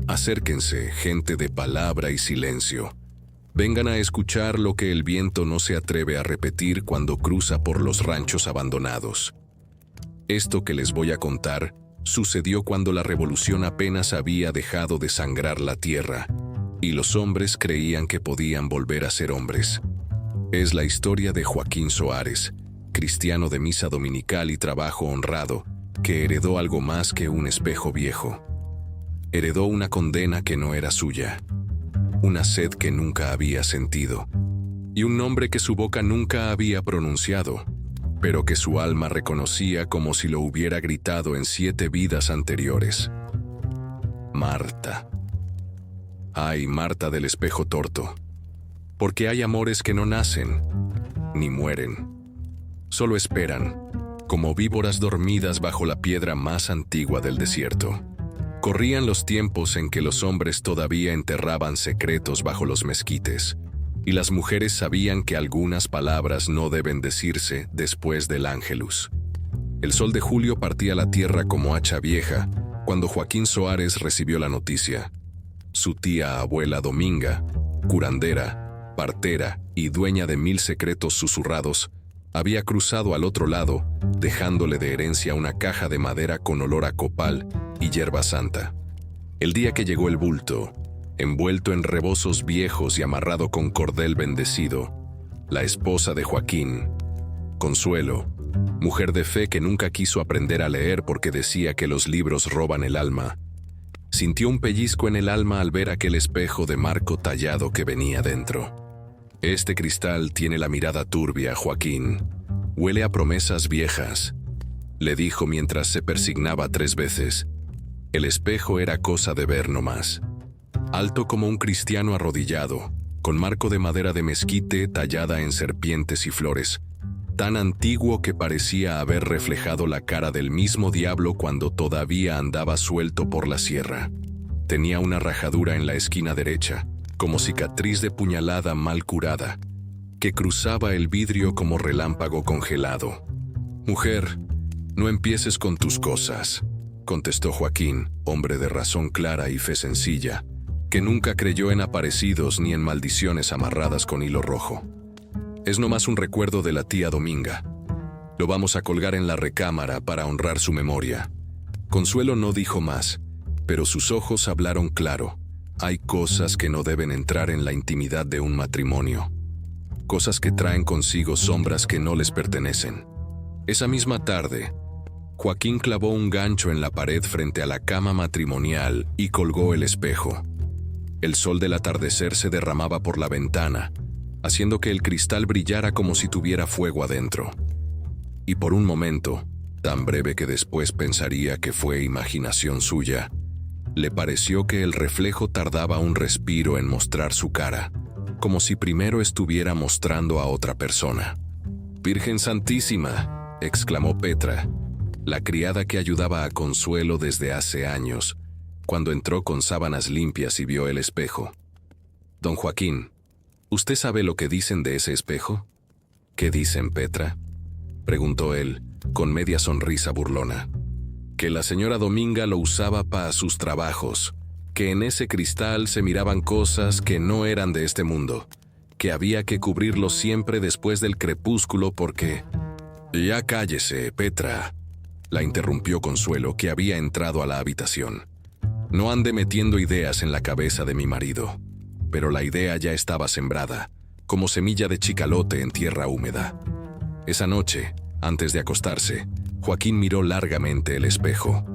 Acérquense, gente de palabra y silencio. Vengan a escuchar lo que el viento no se atreve a repetir cuando cruza por los ranchos abandonados. Esto que les voy a contar sucedió cuando la revolución apenas había dejado de sangrar la tierra y los hombres creían que podían volver a ser hombres. Es la historia de Joaquín Soares, cristiano de misa dominical y trabajo honrado, que heredó algo más que un espejo viejo. Heredó una condena que no era suya, una sed que nunca había sentido, y un nombre que su boca nunca había pronunciado, pero que su alma reconocía como si lo hubiera gritado en 7 vidas anteriores. Marta. Ay, Marta del espejo torto, porque hay amores que no nacen, ni mueren, solo esperan, como víboras dormidas bajo la piedra más antigua del desierto. Corrían los tiempos en que los hombres todavía enterraban secretos bajo los mezquites, y las mujeres sabían que algunas palabras no deben decirse después del Ángelus. El sol de julio partía la tierra como hacha vieja cuando Joaquín Soares recibió la noticia. Su tía abuela Dominga, curandera, partera y dueña de 1000 secretos susurrados, había cruzado al otro lado, dejándole de herencia una caja de madera con olor a copal y hierba santa. El día que llegó el bulto, envuelto en rebozos viejos y amarrado con cordel bendecido, la esposa de Joaquín, Consuelo, mujer de fe que nunca quiso aprender a leer porque decía que los libros roban el alma, sintió un pellizco en el alma al ver aquel espejo de marco tallado que venía dentro. Este cristal tiene la mirada turbia, Joaquín. Huele a promesas viejas, le dijo mientras se persignaba 3 veces. El espejo era cosa de ver nomás. Alto como un cristiano arrodillado, con marco de madera de mezquite tallada en serpientes y flores, tan antiguo que parecía haber reflejado la cara del mismo diablo cuando todavía andaba suelto por la sierra. Tenía una rajadura en la esquina derecha, como cicatriz de puñalada mal curada, que cruzaba el vidrio como relámpago congelado. «Mujer, no empieces con tus cosas», contestó Joaquín, hombre de razón clara y fe sencilla, que nunca creyó en aparecidos ni en maldiciones amarradas con hilo rojo. «Es nomás un recuerdo de la tía Dominga. Lo vamos a colgar en la recámara para honrar su memoria». Consuelo no dijo más, pero sus ojos hablaron claro. Hay cosas que no deben entrar en la intimidad de un matrimonio. Cosas que traen consigo sombras que no les pertenecen. Esa misma tarde, Joaquín clavó un gancho en la pared frente a la cama matrimonial y colgó el espejo. El sol del atardecer se derramaba por la ventana, haciendo que el cristal brillara como si tuviera fuego adentro. Y por un momento, tan breve que después pensaría que fue imaginación suya, le pareció que el reflejo tardaba un respiro en mostrar su cara, como si primero estuviera mostrando a otra persona. «Virgen Santísima», exclamó Petra, la criada que ayudaba a Consuelo desde hace años, cuando entró con sábanas limpias y vio el espejo. «Don Joaquín, ¿usted sabe lo que dicen de ese espejo?» «¿Qué dicen, Petra?», preguntó él, con media sonrisa burlona. «Que la señora Dominga lo usaba para sus trabajos, que en ese cristal se miraban cosas que no eran de este mundo, que había que cubrirlo siempre después del crepúsculo porque...» «Ya cállese, Petra», la interrumpió Consuelo, que había entrado a la habitación. «No ande metiendo ideas en la cabeza de mi marido». Pero la idea ya estaba sembrada, como semilla de chicalote en tierra húmeda. Esa noche, antes de acostarse, Joaquín miró largamente el espejo.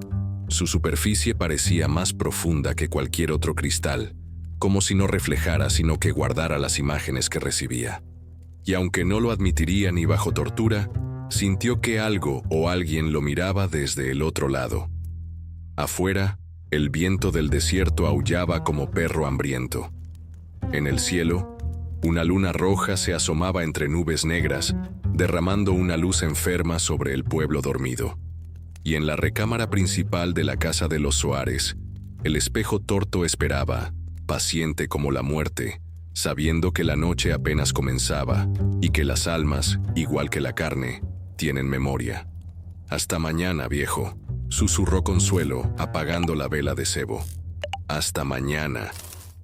Su superficie parecía más profunda que cualquier otro cristal, como si no reflejara sino que guardara las imágenes que recibía. Y aunque no lo admitiría ni bajo tortura, sintió que algo o alguien lo miraba desde el otro lado. Afuera, el viento del desierto aullaba como perro hambriento. En el cielo, una luna roja se asomaba entre nubes negras, derramando una luz enferma sobre el pueblo dormido. Y en la recámara principal de la casa de los Soares, el espejo torto esperaba, paciente como la muerte, sabiendo que la noche apenas comenzaba y que las almas, igual que la carne, tienen memoria. «Hasta mañana, viejo», susurró Consuelo, apagando la vela de cebo. Hasta mañana,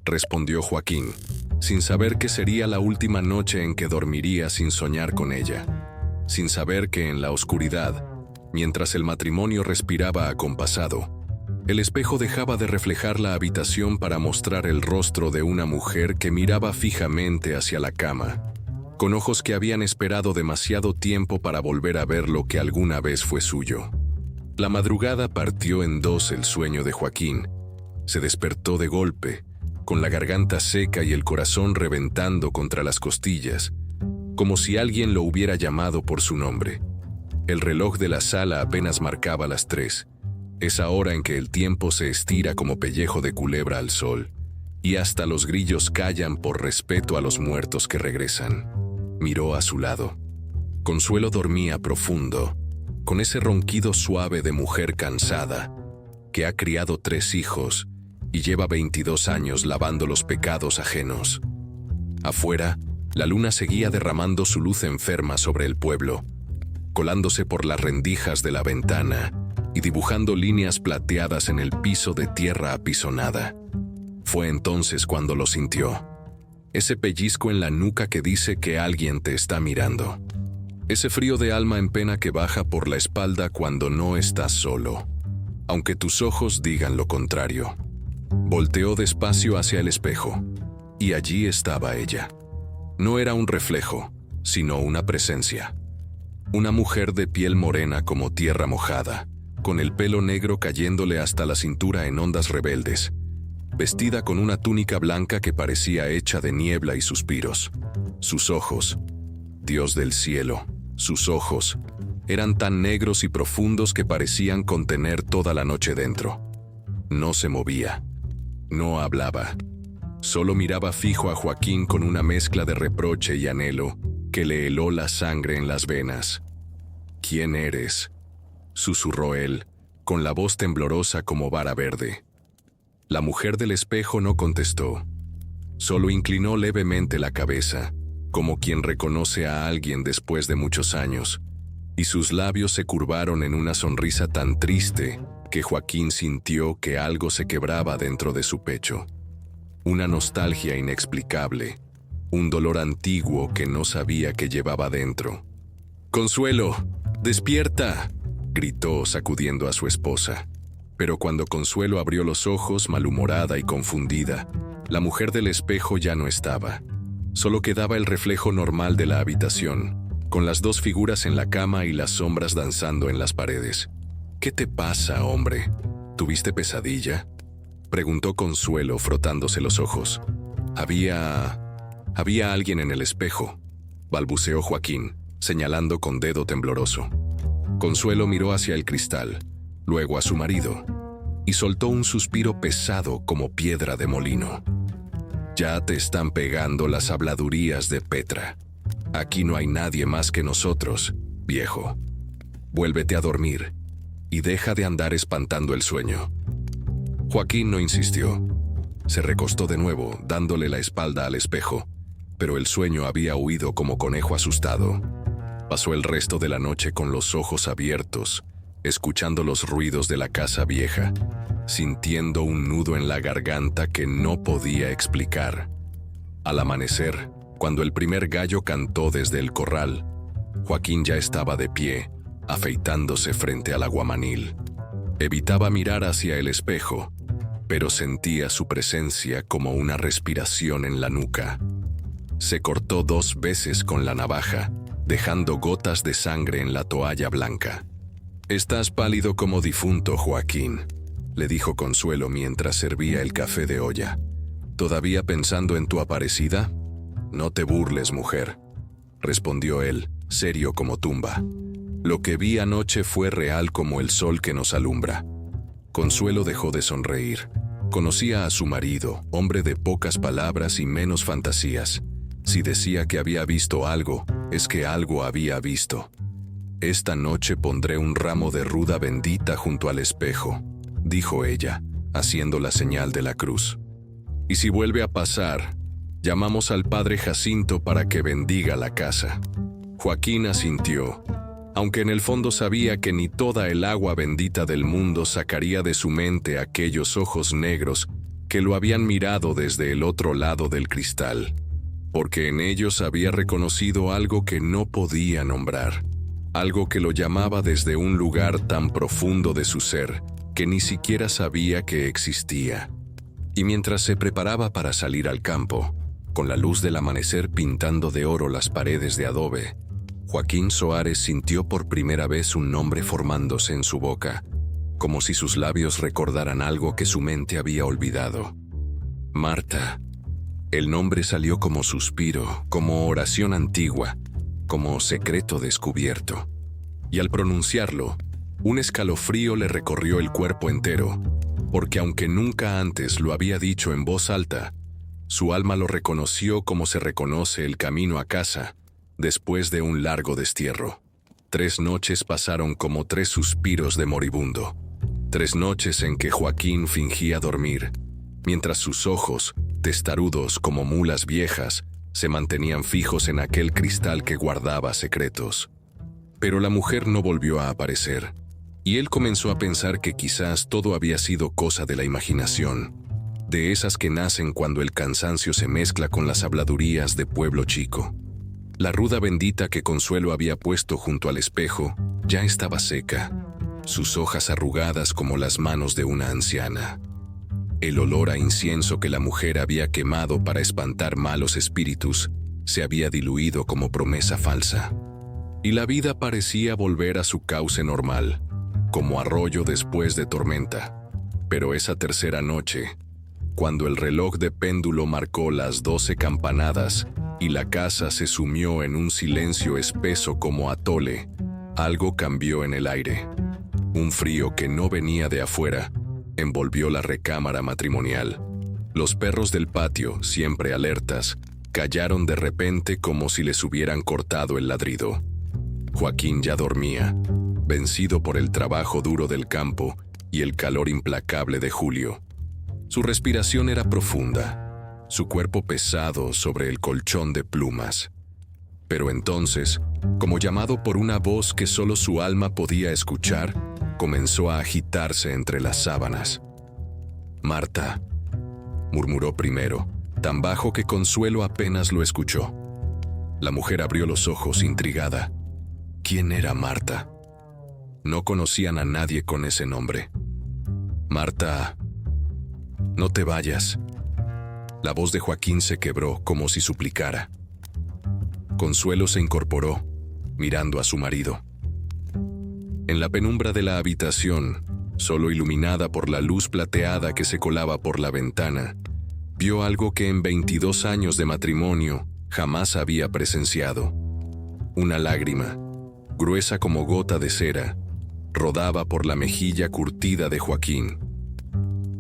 respondió Joaquín, sin saber que sería la última noche en que dormiría sin soñar con ella, sin saber que en la oscuridad, mientras el matrimonio respiraba acompasado, el espejo dejaba de reflejar la habitación para mostrar el rostro de una mujer que miraba fijamente hacia la cama, con ojos que habían esperado demasiado tiempo para volver a ver lo que alguna vez fue suyo. La madrugada partió en dos el sueño de Joaquín. Se despertó de golpe, con la garganta seca y el corazón reventando contra las costillas, como si alguien lo hubiera llamado por su nombre. El reloj de la sala apenas marcaba las 3, esa hora en que el tiempo se estira como pellejo de culebra al sol, y hasta los grillos callan por respeto a los muertos que regresan. Miró a su lado. Consuelo dormía profundo, con ese ronquido suave de mujer cansada, que ha criado 3 hijos y lleva 22 años lavando los pecados ajenos. Afuera, la luna seguía derramando su luz enferma sobre el pueblo, colándose por las rendijas de la ventana y dibujando líneas plateadas en el piso de tierra apisonada. Fue entonces cuando lo sintió. Ese pellizco en la nuca que dice que alguien te está mirando. Ese frío de alma en pena que baja por la espalda cuando no estás solo, aunque tus ojos digan lo contrario. Volteó despacio hacia el espejo, y allí estaba ella. No era un reflejo, sino una presencia. Una mujer de piel morena como tierra mojada, con el pelo negro cayéndole hasta la cintura en ondas rebeldes, vestida con una túnica blanca que parecía hecha de niebla y suspiros. Sus ojos, Dios del cielo, sus ojos, eran tan negros y profundos que parecían contener toda la noche dentro. No se movía, no hablaba, solo miraba fijo a Joaquín con una mezcla de reproche y anhelo que le heló la sangre en las venas. «¿Quién eres?», susurró él, con la voz temblorosa como vara verde. La mujer del espejo no contestó, solo inclinó levemente la cabeza, como quien reconoce a alguien después de muchos años, y sus labios se curvaron en una sonrisa tan triste que Joaquín sintió que algo se quebraba dentro de su pecho. Una nostalgia inexplicable, un dolor antiguo que no sabía que llevaba dentro. «¡Consuelo! ¡Despierta!», gritó sacudiendo a su esposa. Pero cuando Consuelo abrió los ojos, malhumorada y confundida, la mujer del espejo ya no estaba. Solo quedaba el reflejo normal de la habitación, con las 2 figuras en la cama y las sombras danzando en las paredes. «¿Qué te pasa, hombre? ¿Tuviste pesadilla?», preguntó Consuelo frotándose los ojos. Había alguien en el espejo», balbuceó Joaquín, señalando con dedo tembloroso. Consuelo miró hacia el cristal, luego a su marido, y soltó un suspiro pesado como piedra de molino. «Ya te están pegando las habladurías de Petra. Aquí no hay nadie más que nosotros, viejo. Vuélvete a dormir y deja de andar espantando el sueño». Joaquín no insistió. Se recostó de nuevo, dándole la espalda al espejo, pero el sueño había huido como conejo asustado. Pasó el resto de la noche con los ojos abiertos, escuchando los ruidos de la casa vieja, sintiendo un nudo en la garganta que no podía explicar. Al amanecer, cuando el primer gallo cantó desde el corral, Joaquín ya estaba de pie, afeitándose frente al aguamanil. Evitaba mirar hacia el espejo, pero sentía su presencia como una respiración en la nuca. Se cortó 2 veces con la navaja, dejando gotas de sangre en la toalla blanca. «Estás pálido como difunto, Joaquín», le dijo Consuelo mientras servía el café de olla. «¿Todavía pensando en tu aparecida?». «No te burles, mujer», respondió él, serio como tumba. «Lo que vi anoche fue real como el sol que nos alumbra». Consuelo dejó de sonreír. Conocía a su marido, hombre de pocas palabras y menos fantasías. Si decía que había visto algo, es que algo había visto. «Esta noche pondré un ramo de ruda bendita junto al espejo», dijo ella, haciendo la señal de la cruz. «Y si vuelve a pasar, llamamos al padre Jacinto para que bendiga la casa». Joaquín asintió, aunque en el fondo sabía que ni toda el agua bendita del mundo sacaría de su mente aquellos ojos negros que lo habían mirado desde el otro lado del cristal, porque en ellos había reconocido algo que no podía nombrar, algo que lo llamaba desde un lugar tan profundo de su ser que ni siquiera sabía que existía. Y mientras se preparaba para salir al campo, con la luz del amanecer pintando de oro las paredes de adobe, Joaquín Soares sintió por primera vez un nombre formándose en su boca, como si sus labios recordaran algo que su mente había olvidado. Marta. El nombre salió como suspiro, como oración antigua, como secreto descubierto. Y al pronunciarlo, un escalofrío le recorrió el cuerpo entero, porque aunque nunca antes lo había dicho en voz alta, su alma lo reconoció como se reconoce el camino a casa después de un largo destierro. 3 noches pasaron como 3 suspiros de moribundo. 3 noches en que Joaquín fingía dormir, mientras sus ojos, testarudos como mulas viejas, se mantenían fijos en aquel cristal que guardaba secretos. Pero la mujer no volvió a aparecer, y él comenzó a pensar que quizás todo había sido cosa de la imaginación, de esas que nacen cuando el cansancio se mezcla con las habladurías de pueblo chico. La ruda bendita que Consuelo había puesto junto al espejo ya estaba seca, sus hojas arrugadas como las manos de una anciana. El olor a incienso que la mujer había quemado para espantar malos espíritus se había diluido como promesa falsa. Y la vida parecía volver a su cauce normal, como arroyo después de tormenta. Pero esa tercera noche, cuando el reloj de péndulo marcó las 12 campanadas y la casa se sumió en un silencio espeso como atole, algo cambió en el aire. Un frío que no venía de afuera envolvió la recámara matrimonial. Los perros del patio, siempre alertas, callaron de repente como si les hubieran cortado el ladrido. Joaquín ya dormía, vencido por el trabajo duro del campo y el calor implacable de julio. Su respiración era profunda, su cuerpo pesado sobre el colchón de plumas. Pero entonces, como llamado por una voz que solo su alma podía escuchar, comenzó a agitarse entre las sábanas. «Marta», murmuró primero, tan bajo que Consuelo apenas lo escuchó. La mujer abrió los ojos intrigada. ¿Quién era Marta? No conocían a nadie con ese nombre. «Marta, no te vayas». La voz de Joaquín se quebró como si suplicara. Consuelo se incorporó, mirando a su marido. En la penumbra de la habitación, solo iluminada por la luz plateada que se colaba por la ventana, vio algo que en 22 años de matrimonio jamás había presenciado. Una lágrima, gruesa como gota de cera, rodaba por la mejilla curtida de Joaquín.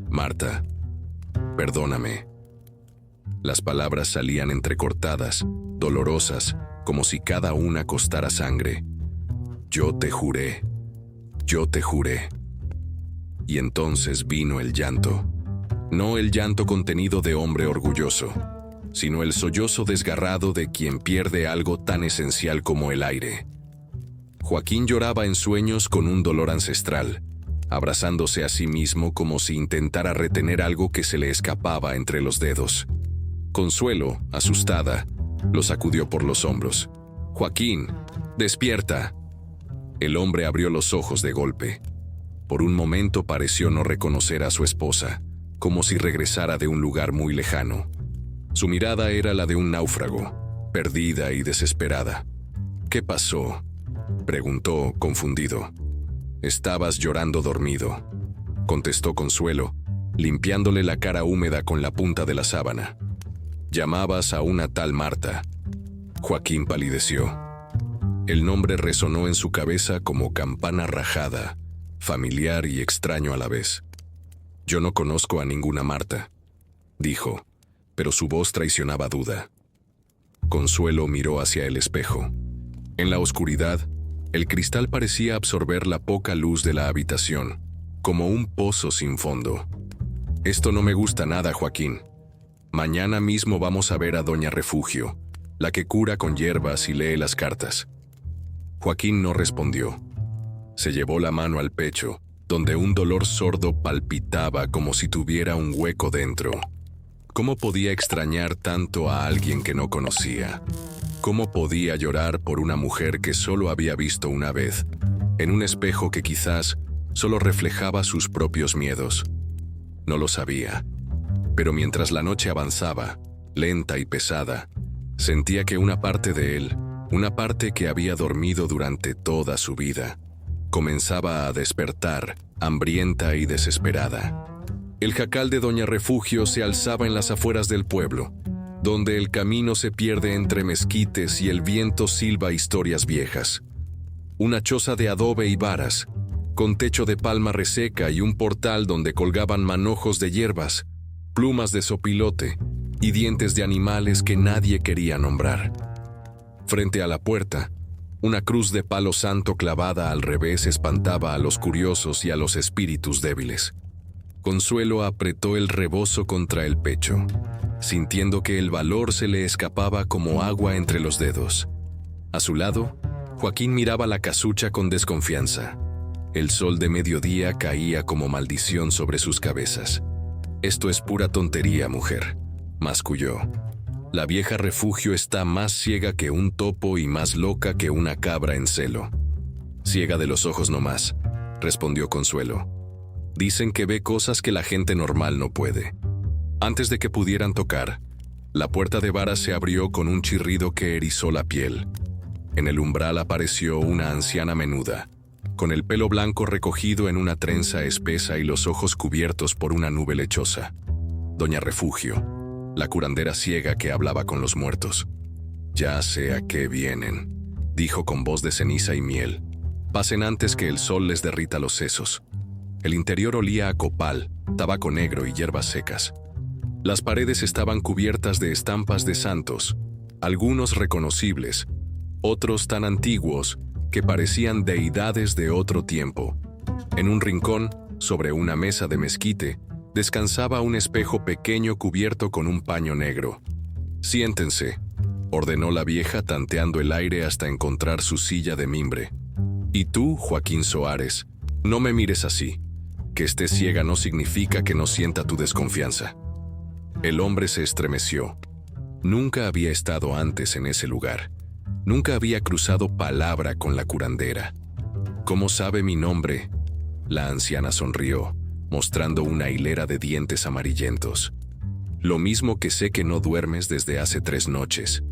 «Marta, perdóname». Las palabras salían entrecortadas, dolorosas, como si cada una costara sangre. «Yo te juré. Yo te juré». Y entonces vino el llanto. No el llanto contenido de hombre orgulloso, sino el sollozo desgarrado de quien pierde algo tan esencial como el aire. Joaquín lloraba en sueños con un dolor ancestral, abrazándose a sí mismo como si intentara retener algo que se le escapaba entre los dedos. Consuelo, asustada, lo sacudió por los hombros. «Joaquín, despierta». El hombre abrió los ojos de golpe. Por un momento pareció no reconocer a su esposa, como si regresara de un lugar muy lejano. Su mirada era la de un náufrago, perdida y desesperada. «¿Qué pasó?», preguntó, confundido. «Estabas llorando dormido», contestó Consuelo, limpiándole la cara húmeda con la punta de la sábana. «Llamabas a una tal Marta». Joaquín palideció. El nombre resonó en su cabeza como campana rajada, familiar y extraño a la vez. «Yo no conozco a ninguna Marta», dijo, pero su voz traicionaba duda. Consuelo miró hacia el espejo. En la oscuridad, el cristal parecía absorber la poca luz de la habitación, como un pozo sin fondo. «Esto no me gusta nada, Joaquín. Mañana mismo vamos a ver a Doña Refugio, la que cura con hierbas y lee las cartas». Joaquín no respondió. Se llevó la mano al pecho, donde un dolor sordo palpitaba como si tuviera un hueco dentro. ¿Cómo podía extrañar tanto a alguien que no conocía? ¿Cómo podía llorar por una mujer que solo había visto una vez, en un espejo que quizás solo reflejaba sus propios miedos? No lo sabía, pero mientras la noche avanzaba, lenta y pesada, sentía que una parte de él, una parte que había dormido durante toda su vida, comenzaba a despertar, hambrienta y desesperada. El jacal de Doña Refugio se alzaba en las afueras del pueblo, donde el camino se pierde entre mezquites y el viento silba historias viejas. Una choza de adobe y varas, con techo de palma reseca y un portal donde colgaban manojos de hierbas, plumas de sopilote y dientes de animales que nadie quería nombrar. Frente a la puerta, una cruz de palo santo clavada al revés espantaba a los curiosos y a los espíritus débiles. Consuelo apretó el rebozo contra el pecho, sintiendo que el valor se le escapaba como agua entre los dedos. A su lado, Joaquín miraba la casucha con desconfianza. El sol de mediodía caía como maldición sobre sus cabezas. «Esto es pura tontería, mujer», masculló. «La vieja Refugio está más ciega que un topo y más loca que una cabra en celo». «Ciega de los ojos nomás», respondió Consuelo. «Dicen que ve cosas que la gente normal no puede». Antes de que pudieran tocar, la puerta de varas se abrió con un chirrido que erizó la piel. En el umbral apareció una anciana menuda, con el pelo blanco recogido en una trenza espesa y los ojos cubiertos por una nube lechosa. Doña Refugio, la curandera ciega que hablaba con los muertos. «Ya sé a qué vienen», dijo con voz de ceniza y miel. «Pasen antes que el sol les derrita los sesos». El interior olía a copal, tabaco negro y hierbas secas. Las paredes estaban cubiertas de estampas de santos, algunos reconocibles, otros tan antiguos que parecían deidades de otro tiempo. En un rincón, sobre una mesa de mezquite, descansaba un espejo pequeño cubierto con un paño negro. «Siéntense», ordenó la vieja tanteando el aire hasta encontrar su silla de mimbre. «Y tú, Joaquín Soares, no me mires así. Que estés ciega no significa que no sienta tu desconfianza». El hombre se estremeció. Nunca había estado antes en ese lugar. Nunca había cruzado palabra con la curandera. «¿Cómo sabe mi nombre?», la anciana sonrió, mostrando una hilera de dientes amarillentos. «Lo mismo que sé que no duermes desde hace 3 noches.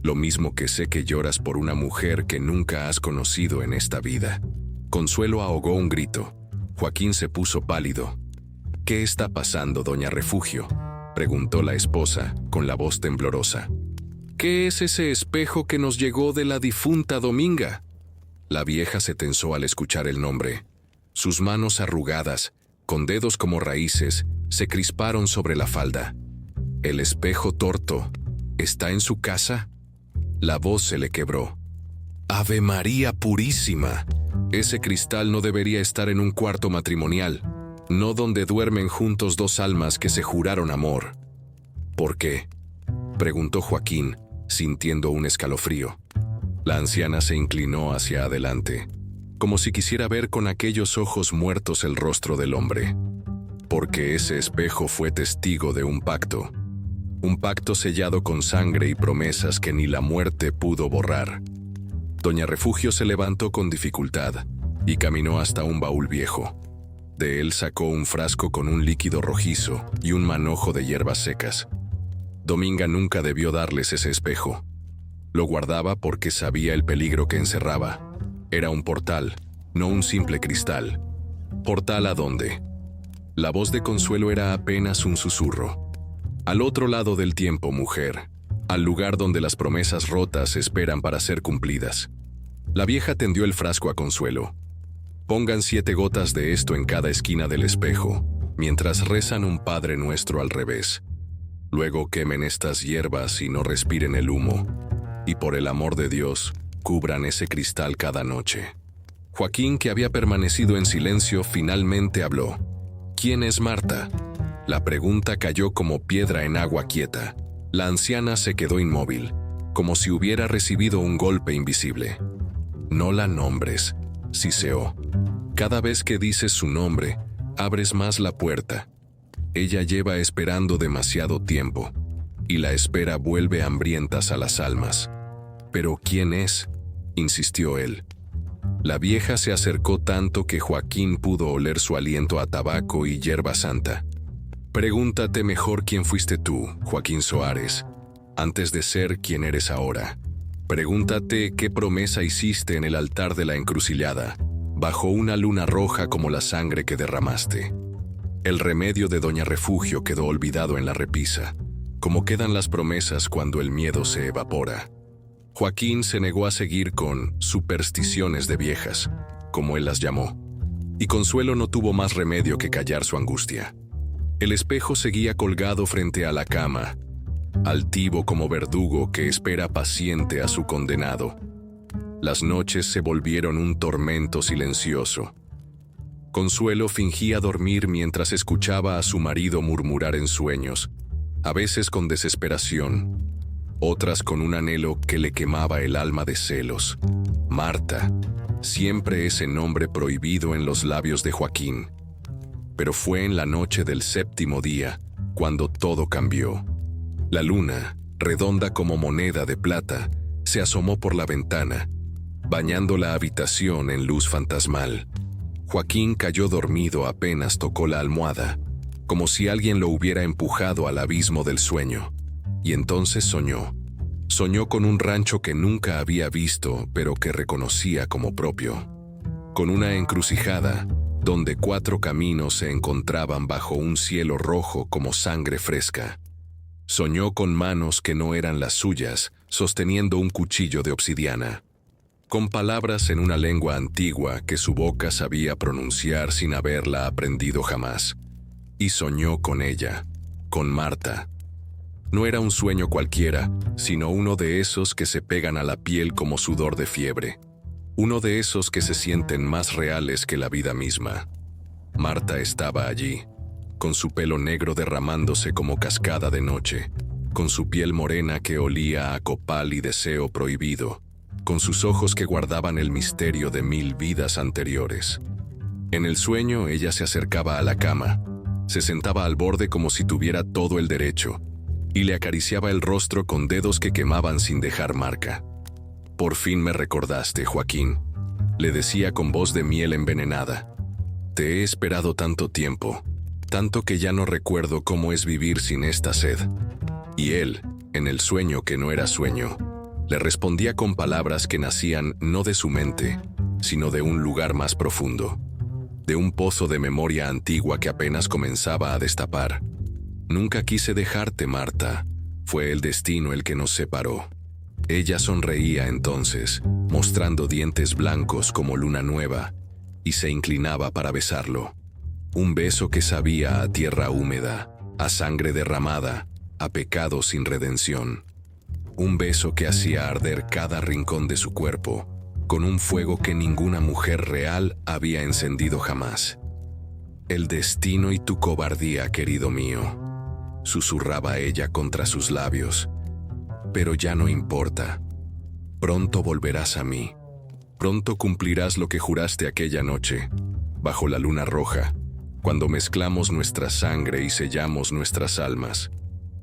Lo mismo que sé que lloras por una mujer que nunca has conocido en esta vida». Consuelo ahogó un grito. Joaquín se puso pálido. «¿Qué está pasando, Doña Refugio?», preguntó la esposa, con la voz temblorosa. «¿Qué es ese espejo que nos llegó de la difunta Dominga?». La vieja se tensó al escuchar el nombre. Sus manos arrugadas, con dedos como raíces, se crisparon sobre la falda. «¿El espejo torto está en su casa?». La voz se le quebró. «¡Ave María Purísima! Ese cristal no debería estar en un cuarto matrimonial, no donde duermen juntos 2 almas que se juraron amor». «¿Por qué?», preguntó Joaquín, sintiendo un escalofrío. La anciana se inclinó hacia adelante, como si quisiera ver con aquellos ojos muertos el rostro del hombre. «Porque ese espejo fue testigo de un pacto sellado con sangre y promesas que ni la muerte pudo borrar». Doña Refugio se levantó con dificultad y caminó hasta un baúl viejo. De él sacó un frasco con un líquido rojizo y un manojo de hierbas secas. Dominga nunca debió darles ese espejo. Lo guardaba porque sabía el peligro que encerraba. Era un portal, no un simple cristal. ¿Portal a dónde? La voz de Consuelo era apenas un susurro. «Al otro lado del tiempo, mujer, al lugar donde las promesas rotas esperan para ser cumplidas». La vieja tendió el frasco a Consuelo. «Pongan 7 gotas de esto en cada esquina del espejo, mientras rezan un Padre Nuestro al revés. Luego quemen estas hierbas y no respiren el humo. Y por el amor de Dios, cubran ese cristal cada noche». Joaquín, que había permanecido en silencio, finalmente habló. «¿Quién es Marta?». La pregunta cayó como piedra en agua quieta. La anciana se quedó inmóvil, como si hubiera recibido un golpe invisible. «No la nombres», siseó. Cada vez que dices su nombre, abres más la puerta. Ella lleva esperando demasiado tiempo, y la espera vuelve hambrientas a las almas. «¿Pero quién es?», insistió él. La vieja se acercó tanto que Joaquín pudo oler su aliento a tabaco y hierba santa. «Pregúntate mejor quién fuiste tú, Joaquín Soares, antes de ser quien eres ahora. Pregúntate qué promesa hiciste en el altar de la encrucillada, bajo una luna roja como la sangre que derramaste. El remedio de Doña Refugio quedó olvidado en la repisa, como quedan las promesas cuando el miedo se evapora». Joaquín se negó a seguir con supersticiones de viejas, como él las llamó, y Consuelo no tuvo más remedio que callar su angustia. El espejo seguía colgado frente a la cama, altivo como verdugo que espera paciente a su condenado. Las noches se volvieron un tormento silencioso. Consuelo fingía dormir mientras escuchaba a su marido murmurar en sueños, a veces con desesperación, otras con un anhelo que le quemaba el alma de celos. Marta, siempre ese nombre prohibido en los labios de Joaquín. Pero fue en la noche del 7º día cuando todo cambió. La luna, redonda como moneda de plata, se asomó por la ventana, bañando la habitación en luz fantasmal. Joaquín cayó dormido apenas tocó la almohada, como si alguien lo hubiera empujado al abismo del sueño. Y entonces soñó. Soñó con un rancho que nunca había visto, pero que reconocía como propio. Con una encrucijada, donde 4 caminos se encontraban bajo un cielo rojo como sangre fresca. Soñó con manos que no eran las suyas, sosteniendo un cuchillo de obsidiana. Con palabras en una lengua antigua que su boca sabía pronunciar sin haberla aprendido jamás. Y soñó con ella, con Marta. No era un sueño cualquiera, sino uno de esos que se pegan a la piel como sudor de fiebre. Uno de esos que se sienten más reales que la vida misma. Marta estaba allí, con su pelo negro derramándose como cascada de noche, con su piel morena que olía a copal y deseo prohibido, con sus ojos que guardaban el misterio de 1000 vidas anteriores. En el sueño ella se acercaba a la cama, se sentaba al borde como si tuviera todo el derecho, y le acariciaba el rostro con dedos que quemaban sin dejar marca. «Por fin me recordaste, Joaquín», le decía con voz de miel envenenada. «Te he esperado tanto tiempo, tanto que ya no recuerdo cómo es vivir sin esta sed». Y él, en el sueño que no era sueño, le respondía con palabras que nacían no de su mente, sino de un lugar más profundo, de un pozo de memoria antigua que apenas comenzaba a destapar. «Nunca quise dejarte, Marta. Fue el destino el que nos separó». Ella sonreía entonces, mostrando dientes blancos como luna nueva, y se inclinaba para besarlo. Un beso que sabía a tierra húmeda, a sangre derramada, a pecado sin redención. Un beso que hacía arder cada rincón de su cuerpo, con un fuego que ninguna mujer real había encendido jamás. «El destino y tu cobardía, querido mío», susurraba ella contra sus labios. «Pero ya no importa. Pronto volverás a mí. Pronto cumplirás lo que juraste aquella noche, bajo la luna roja, cuando mezclamos nuestra sangre y sellamos nuestras almas».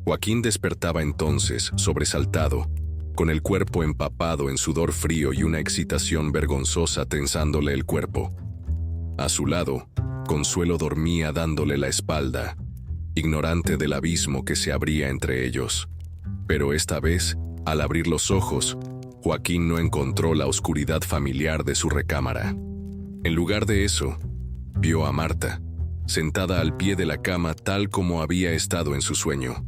Joaquín despertaba entonces, sobresaltado, con el cuerpo empapado en sudor frío y una excitación vergonzosa tensándole el cuerpo. A su lado, Consuelo dormía dándole la espalda, ignorante del abismo que se abría entre ellos. Pero esta vez, al abrir los ojos, Joaquín no encontró la oscuridad familiar de su recámara. En lugar de eso, vio a Marta, sentada al pie de la cama tal como había estado en su sueño.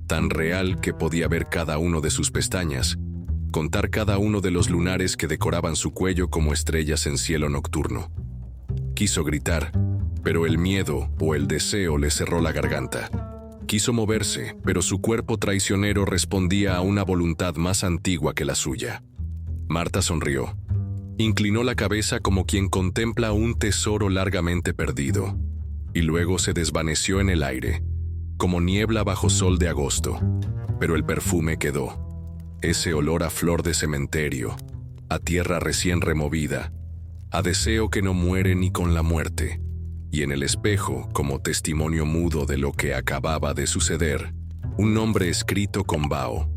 Tan real que podía ver cada uno de sus pestañas, contar cada uno de los lunares que decoraban su cuello como estrellas en cielo nocturno. Quiso gritar, pero el miedo o el deseo le cerró la garganta. Quiso moverse, pero su cuerpo traicionero respondía a una voluntad más antigua que la suya. Marta sonrió. Inclinó la cabeza como quien contempla un tesoro largamente perdido, y luego se desvaneció en el aire, como niebla bajo sol de agosto. Pero el perfume quedó. Ese olor a flor de cementerio, a tierra recién removida, a deseo que no muere ni con la muerte, y en el espejo, como testimonio mudo de lo que acababa de suceder, un nombre escrito con vaho: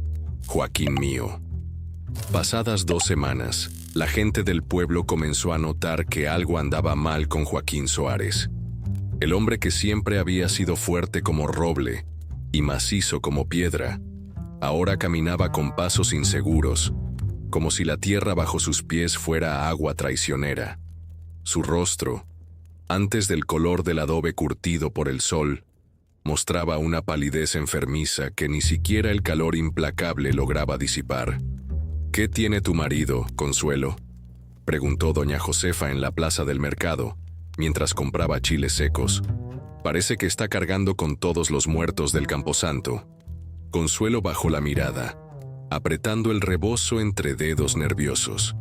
Joaquín mío. Pasadas 2 semanas, la gente del pueblo comenzó a notar que algo andaba mal con Joaquín Soares. El hombre que siempre había sido fuerte como roble y macizo como piedra, ahora caminaba con pasos inseguros, como si la tierra bajo sus pies fuera agua traicionera. Su rostro, antes del color del adobe curtido por el sol, mostraba una palidez enfermiza que ni siquiera el calor implacable lograba disipar. «¿Qué tiene tu marido, Consuelo?», preguntó doña Josefa en la plaza del mercado, mientras compraba chiles secos. «Parece que está cargando con todos los muertos del camposanto». Consuelo bajó la mirada, apretando el rebozo entre dedos nerviosos.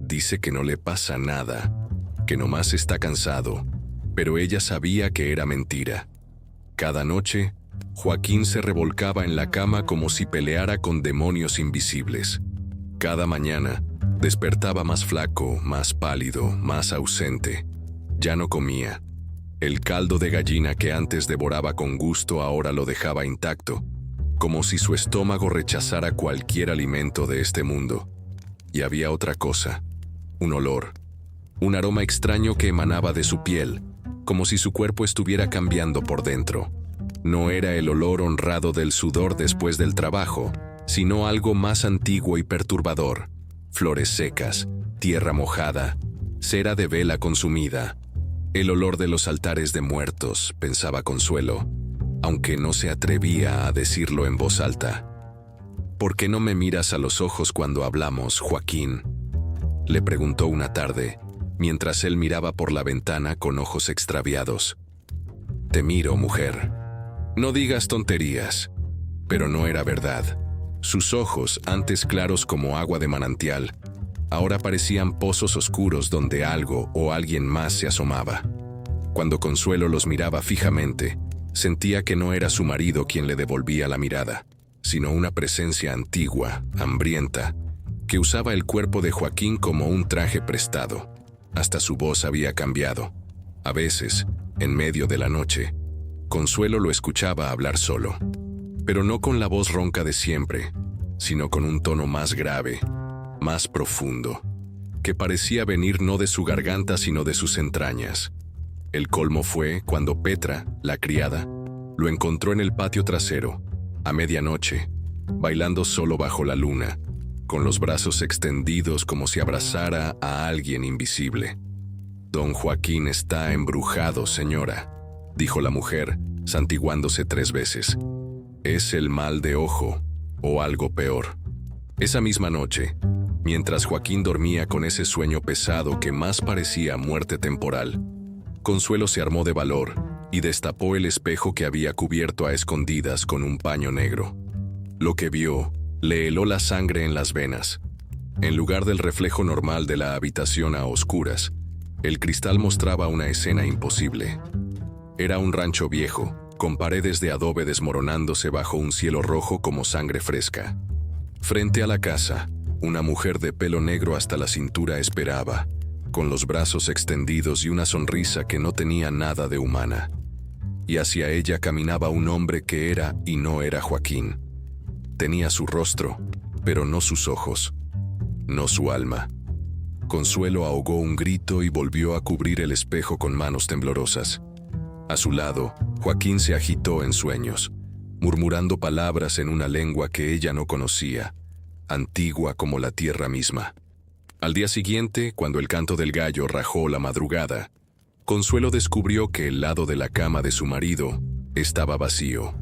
«Dice que no le pasa nada, que nomás está cansado», pero ella sabía que era mentira. Cada noche, Joaquín se revolcaba en la cama como si peleara con demonios invisibles. Cada mañana, despertaba más flaco, más pálido, más ausente. Ya no comía. El caldo de gallina que antes devoraba con gusto ahora lo dejaba intacto, como si su estómago rechazara cualquier alimento de este mundo. Y había otra cosa, un olor, un aroma extraño que emanaba de su piel, como si su cuerpo estuviera cambiando por dentro. No era el olor honrado del sudor después del trabajo, sino algo más antiguo y perturbador: flores secas, tierra mojada, cera de vela consumida. El olor de los altares de muertos, pensaba Consuelo, aunque no se atrevía a decirlo en voz alta. «¿Por qué no me miras a los ojos cuando hablamos, Joaquín?», le preguntó una tarde, mientras él miraba por la ventana con ojos extraviados. «Te miro, mujer. No digas tonterías». Pero no era verdad. Sus ojos, antes claros como agua de manantial, ahora parecían pozos oscuros donde algo o alguien más se asomaba. Cuando Consuelo los miraba fijamente, sentía que no era su marido quien le devolvía la mirada, sino una presencia antigua, hambrienta, que usaba el cuerpo de Joaquín como un traje prestado. Hasta su voz había cambiado. A veces, en medio de la noche, Consuelo lo escuchaba hablar solo, pero no con la voz ronca de siempre, sino con un tono más grave, más profundo, que parecía venir no de su garganta sino de sus entrañas. El colmo fue cuando Petra, la criada, lo encontró en el patio trasero, a medianoche, bailando solo bajo la luna, con los brazos extendidos como si abrazara a alguien invisible. «Don Joaquín está embrujado, señora», dijo la mujer, santiguándose 3 veces. «Es el mal de ojo, o algo peor». Esa misma noche, mientras Joaquín dormía con ese sueño pesado que más parecía muerte temporal, Consuelo se armó de valor y destapó el espejo que había cubierto a escondidas con un paño negro. Lo que vio le heló la sangre en las venas. En lugar del reflejo normal de la habitación a oscuras, el cristal mostraba una escena imposible. Era un rancho viejo, con paredes de adobe desmoronándose bajo un cielo rojo como sangre fresca. Frente a la casa, una mujer de pelo negro hasta la cintura esperaba, con los brazos extendidos y una sonrisa que no tenía nada de humana. Y hacia ella caminaba un hombre que era y no era Joaquín. Tenía su rostro, pero no sus ojos, no su alma. Consuelo ahogó un grito y volvió a cubrir el espejo con manos temblorosas. A su lado, Joaquín se agitó en sueños, murmurando palabras en una lengua que ella no conocía, antigua como la tierra misma. Al día siguiente, cuando el canto del gallo rajó la madrugada, Consuelo descubrió que el lado de la cama de su marido estaba vacío.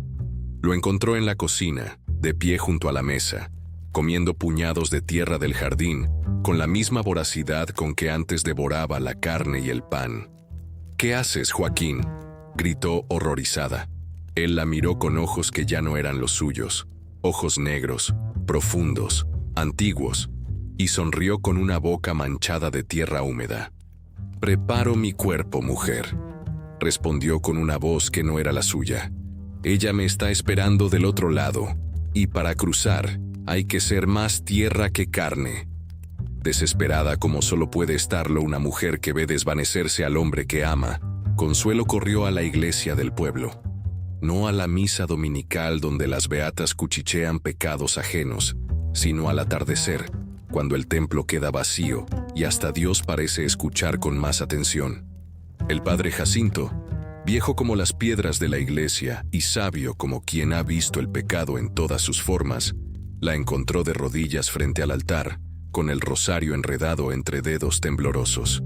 Lo encontró en la cocina, de pie junto a la mesa, comiendo puñados de tierra del jardín, con la misma voracidad con que antes devoraba la carne y el pan. «¿Qué haces, Joaquín?», gritó horrorizada. Él la miró con ojos que ya no eran los suyos, ojos negros, profundos, antiguos, y sonrió con una boca manchada de tierra húmeda. «Preparo mi cuerpo, mujer», respondió con una voz que no era la suya. «Ella me está esperando del otro lado, y para cruzar hay que ser más tierra que carne». Desesperada como solo puede estarlo una mujer que ve desvanecerse al hombre que ama, Consuelo corrió a la iglesia del pueblo. No a la misa dominical donde las beatas cuchichean pecados ajenos, sino al atardecer, cuando el templo queda vacío y hasta Dios parece escuchar con más atención. El padre Jacinto, viejo como las piedras de la iglesia y sabio como quien ha visto el pecado en todas sus formas, la encontró de rodillas frente al altar, con el rosario enredado entre dedos temblorosos.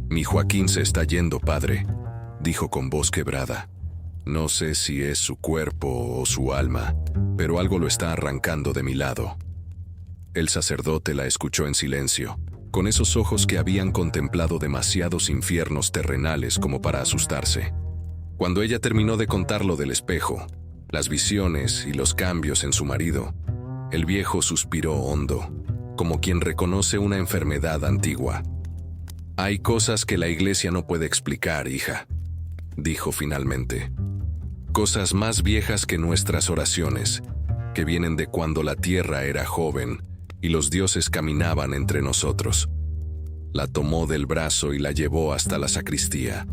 «Mi Joaquín se está yendo, padre», dijo con voz quebrada. «No sé si es su cuerpo o su alma, pero algo lo está arrancando de mi lado». El sacerdote la escuchó en silencio, con esos ojos que habían contemplado demasiados infiernos terrenales como para asustarse. Cuando ella terminó de contar lo del espejo, las visiones y los cambios en su marido, el viejo suspiró hondo, como quien reconoce una enfermedad antigua. «Hay cosas que la iglesia no puede explicar, hija», dijo finalmente. «Cosas más viejas que nuestras oraciones, que vienen de cuando la tierra era joven y los dioses caminaban entre nosotros». La tomó del brazo y la llevó hasta la sacristía.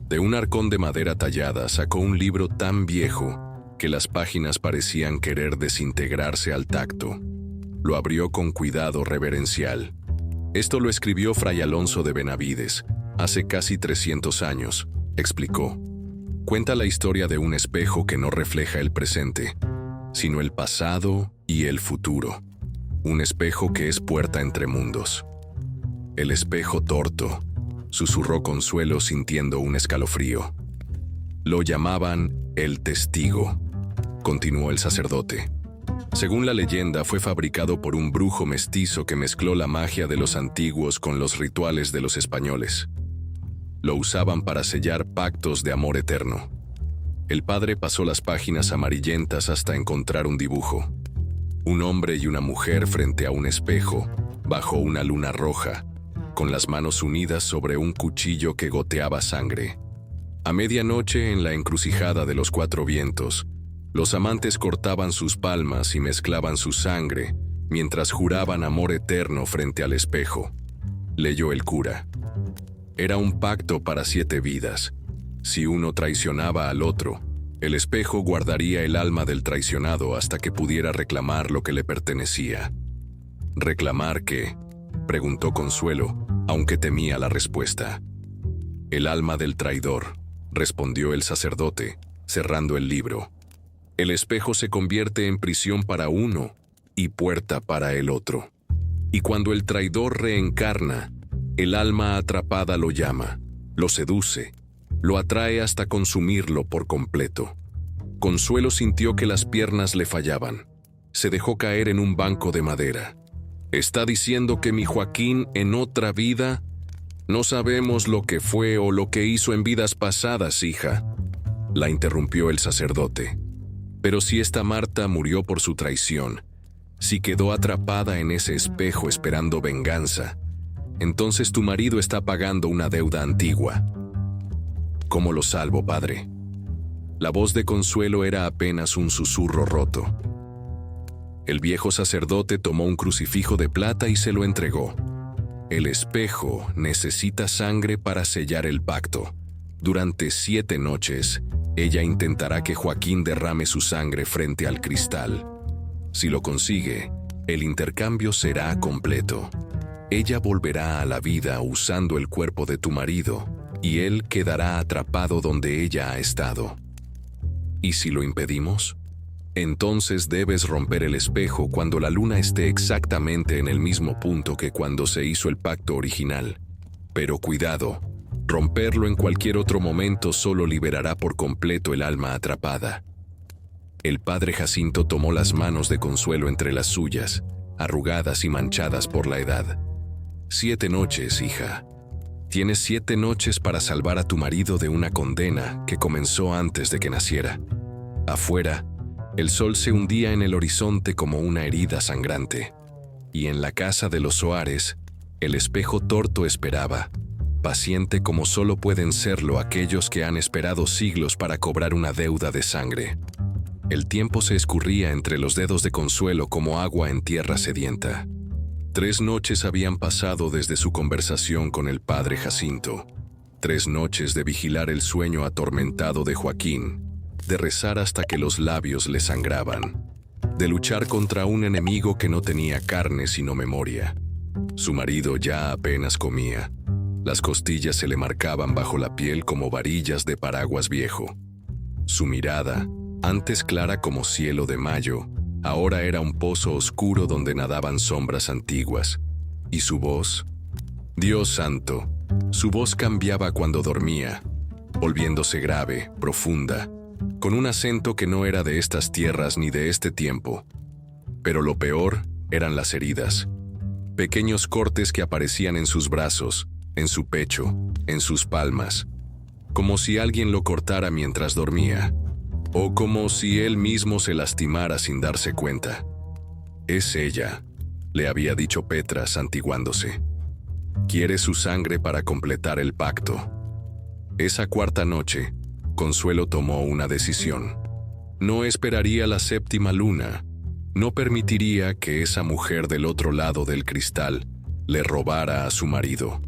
De un arcón de madera tallada sacó un libro tan viejo que las páginas parecían querer desintegrarse al tacto. Lo abrió con cuidado reverencial. «Esto lo escribió Fray Alonso de Benavides, hace casi 300 años», explicó. «Cuenta la historia de un espejo que no refleja el presente, sino el pasado y el futuro. Un espejo que es puerta entre mundos». «El espejo torto», susurró Consuelo sintiendo un escalofrío. «Lo llamaban el testigo», continuó el sacerdote. «Según la leyenda, fue fabricado por un brujo mestizo que mezcló la magia de los antiguos con los rituales de los españoles. Lo usaban para sellar pactos de amor eterno». El padre pasó las páginas amarillentas hasta encontrar un dibujo. Un hombre y una mujer frente a un espejo, bajo una luna roja, con las manos unidas sobre un cuchillo que goteaba sangre. A medianoche, en la encrucijada de los 4 vientos, los amantes cortaban sus palmas y mezclaban su sangre, mientras juraban amor eterno frente al espejo. Leyó el cura. Era un pacto para 7 vidas. Si uno traicionaba al otro, el espejo guardaría el alma del traicionado hasta que pudiera reclamar lo que le pertenecía. «¿Reclamar qué?», preguntó Consuelo, aunque temía la respuesta. «El alma del traidor», respondió el sacerdote, cerrando el libro. «El espejo se convierte en prisión para uno y puerta para el otro. Y cuando el traidor reencarna, el alma atrapada lo llama, lo seduce, lo atrae hasta consumirlo por completo». Consuelo sintió que las piernas le fallaban. Se dejó caer en un banco de madera. «¿Está diciendo que mi Joaquín en otra vida? No sabemos lo que fue o lo que hizo en vidas pasadas, hija», la interrumpió el sacerdote. «Pero si esta Marta murió por su traición, si quedó atrapada en ese espejo esperando venganza, entonces tu marido está pagando una deuda antigua». «¿Cómo lo salvo, padre?». La voz de Consuelo era apenas un susurro roto. El viejo sacerdote tomó un crucifijo de plata y se lo entregó. «El espejo necesita sangre para sellar el pacto. Durante 7 noches, ella intentará que Joaquín derrame su sangre frente al cristal. Si lo consigue, el intercambio será completo. Ella volverá a la vida usando el cuerpo de tu marido, y él quedará atrapado donde ella ha estado. ¿Y si lo impedimos? Entonces debes romper el espejo cuando la luna esté exactamente en el mismo punto que cuando se hizo el pacto original. Pero cuidado, romperlo en cualquier otro momento solo liberará por completo el alma atrapada». El padre Jacinto tomó las manos de Consuelo entre las suyas, arrugadas y manchadas por la edad. «7 noches, hija. Tienes 7 noches para salvar a tu marido de una condena que comenzó antes de que naciera». Afuera, el sol se hundía en el horizonte como una herida sangrante, y en la casa de los Soares, el espejo torto esperaba, paciente como solo pueden serlo aquellos que han esperado siglos para cobrar una deuda de sangre. El tiempo se escurría entre los dedos de Consuelo como agua en tierra sedienta. 3 noches habían pasado desde su conversación con el padre Jacinto. 3 noches de vigilar el sueño atormentado de Joaquín, de rezar hasta que los labios le sangraban, de luchar contra un enemigo que no tenía carne sino memoria. Su marido ya apenas comía. Las costillas se le marcaban bajo la piel como varillas de paraguas viejo. Su mirada, antes clara como cielo de mayo, ahora era un pozo oscuro donde nadaban sombras antiguas. Y su voz, Dios santo, su voz cambiaba cuando dormía, volviéndose grave, profunda, con un acento que no era de estas tierras ni de este tiempo. Pero lo peor eran las heridas. Pequeños cortes que aparecían en sus brazos, en su pecho, en sus palmas, como si alguien lo cortara mientras dormía, o como si él mismo se lastimara sin darse cuenta. «Es ella», le había dicho Petra, santiguándose. «Quiere su sangre para completar el pacto». Esa cuarta noche, Consuelo tomó una decisión. No esperaría la séptima luna. No permitiría que esa mujer del otro lado del cristal le robara a su marido.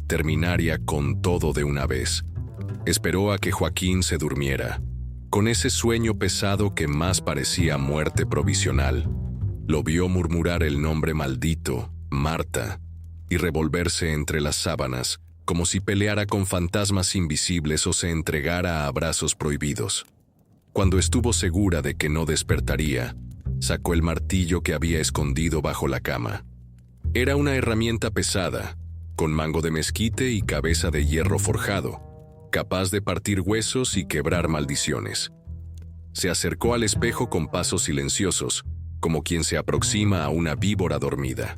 Terminaría con todo de una vez. Esperó a que Joaquín se durmiera, con ese sueño pesado que más parecía muerte provisional. Lo vio murmurar el nombre maldito, Marta, y revolverse entre las sábanas, como si peleara con fantasmas invisibles o se entregara a abrazos prohibidos. Cuando estuvo segura de que no despertaría, sacó el martillo que había escondido bajo la cama. Era una herramienta pesada, con mango de mezquite y cabeza de hierro forjado, capaz de partir huesos y quebrar maldiciones. Se acercó al espejo con pasos silenciosos, como quien se aproxima a una víbora dormida.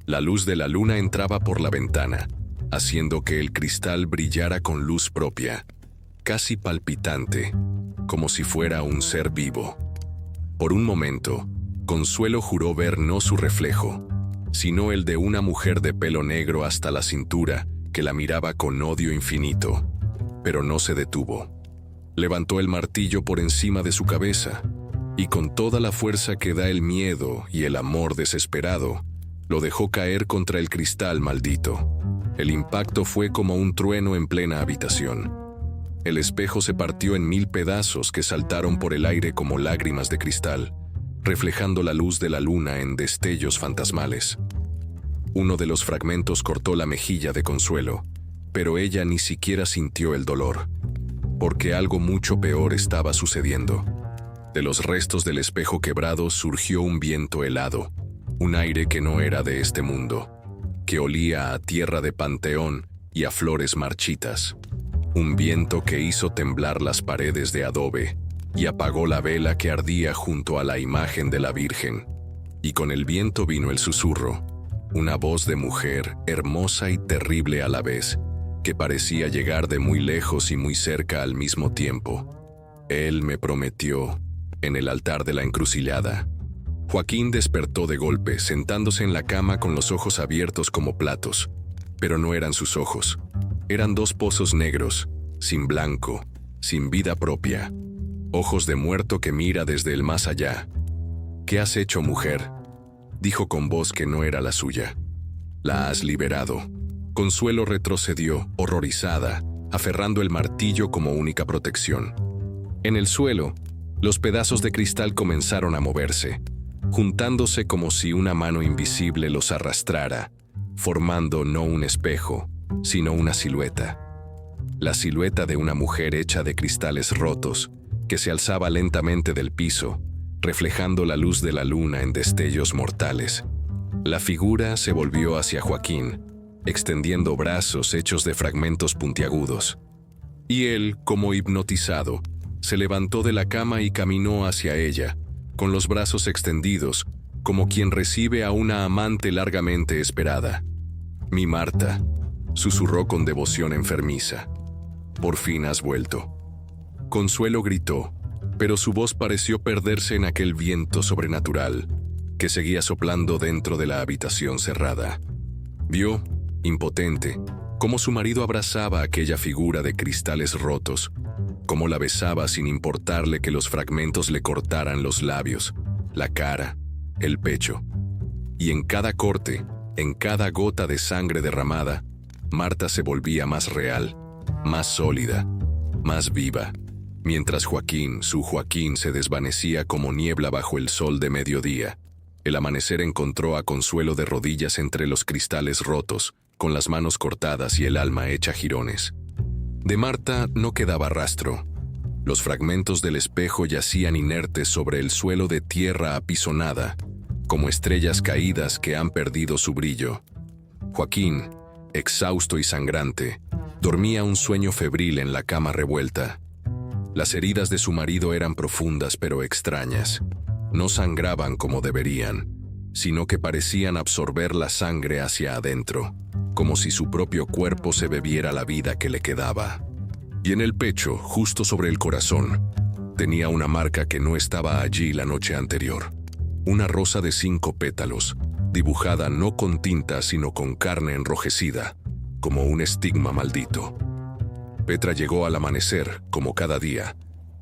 La luz de la luna entraba por la ventana, haciendo que el cristal brillara con luz propia, casi palpitante, como si fuera un ser vivo. Por un momento, Consuelo juró ver no su reflejo, sino el de una mujer de pelo negro hasta la cintura que la miraba con odio infinito, pero no se detuvo. Levantó el martillo por encima de su cabeza y con toda la fuerza que da el miedo y el amor desesperado, lo dejó caer contra el cristal maldito. El impacto fue como un trueno en plena habitación. El espejo se partió en 1000 pedazos que saltaron por el aire como lágrimas de cristal, reflejando la luz de la luna en destellos fantasmales. Uno de los fragmentos cortó la mejilla de Consuelo, pero ella ni siquiera sintió el dolor, porque algo mucho peor estaba sucediendo. De los restos del espejo quebrado surgió un viento helado, un aire que no era de este mundo, que olía a tierra de panteón y a flores marchitas. Un viento que hizo temblar las paredes de adobe y apagó la vela que ardía junto a la imagen de la Virgen. Y con el viento vino el susurro, una voz de mujer hermosa y terrible a la vez, que parecía llegar de muy lejos y muy cerca al mismo tiempo. Él me prometió, en el altar de la encrucijada. Joaquín despertó de golpe, sentándose en la cama con los ojos abiertos como platos, pero no eran sus ojos. Eran 2 pozos negros, sin blanco, sin vida propia. Ojos de muerto que mira desde el más allá. «¿Qué has hecho, mujer?», dijo con voz que no era la suya. «La has liberado». Consuelo retrocedió, horrorizada, aferrando el martillo como única protección. En el suelo, los pedazos de cristal comenzaron a moverse, juntándose como si una mano invisible los arrastrara, formando no un espejo, sino una silueta. La silueta de una mujer hecha de cristales rotos, que se alzaba lentamente del piso, reflejando la luz de la luna en destellos mortales. La figura se volvió hacia Joaquín, extendiendo brazos hechos de fragmentos puntiagudos. Y él, como hipnotizado, se levantó de la cama y caminó hacia ella, con los brazos extendidos, como quien recibe a una amante largamente esperada. «Mi Marta», susurró con devoción enfermiza. «Por fin has vuelto». Consuelo gritó, pero su voz pareció perderse en aquel viento sobrenatural que seguía soplando dentro de la habitación cerrada. Vio, impotente, cómo su marido abrazaba a aquella figura de cristales rotos, cómo la besaba sin importarle que los fragmentos le cortaran los labios, la cara, el pecho. Y en cada corte, en cada gota de sangre derramada, Marta se volvía más real, más sólida, más viva, mientras su Joaquín se desvanecía como niebla bajo el sol de mediodía. El amanecer encontró a Consuelo de rodillas entre los cristales rotos, con las manos cortadas y el alma hecha jirones. De Marta no quedaba rastro. Los fragmentos del espejo yacían inertes sobre el suelo de tierra apisonada, como estrellas caídas que han perdido su brillo. Joaquín, exhausto y sangrante, dormía un sueño febril en la cama revuelta. Las heridas de su marido eran profundas pero extrañas. No sangraban como deberían, sino que parecían absorber la sangre hacia adentro, como si su propio cuerpo se bebiera la vida que le quedaba. Y en el pecho, justo sobre el corazón, tenía una marca que no estaba allí la noche anterior. Una rosa de 5 pétalos, dibujada no con tinta sino con carne enrojecida, como un estigma maldito. Petra llegó al amanecer, como cada día,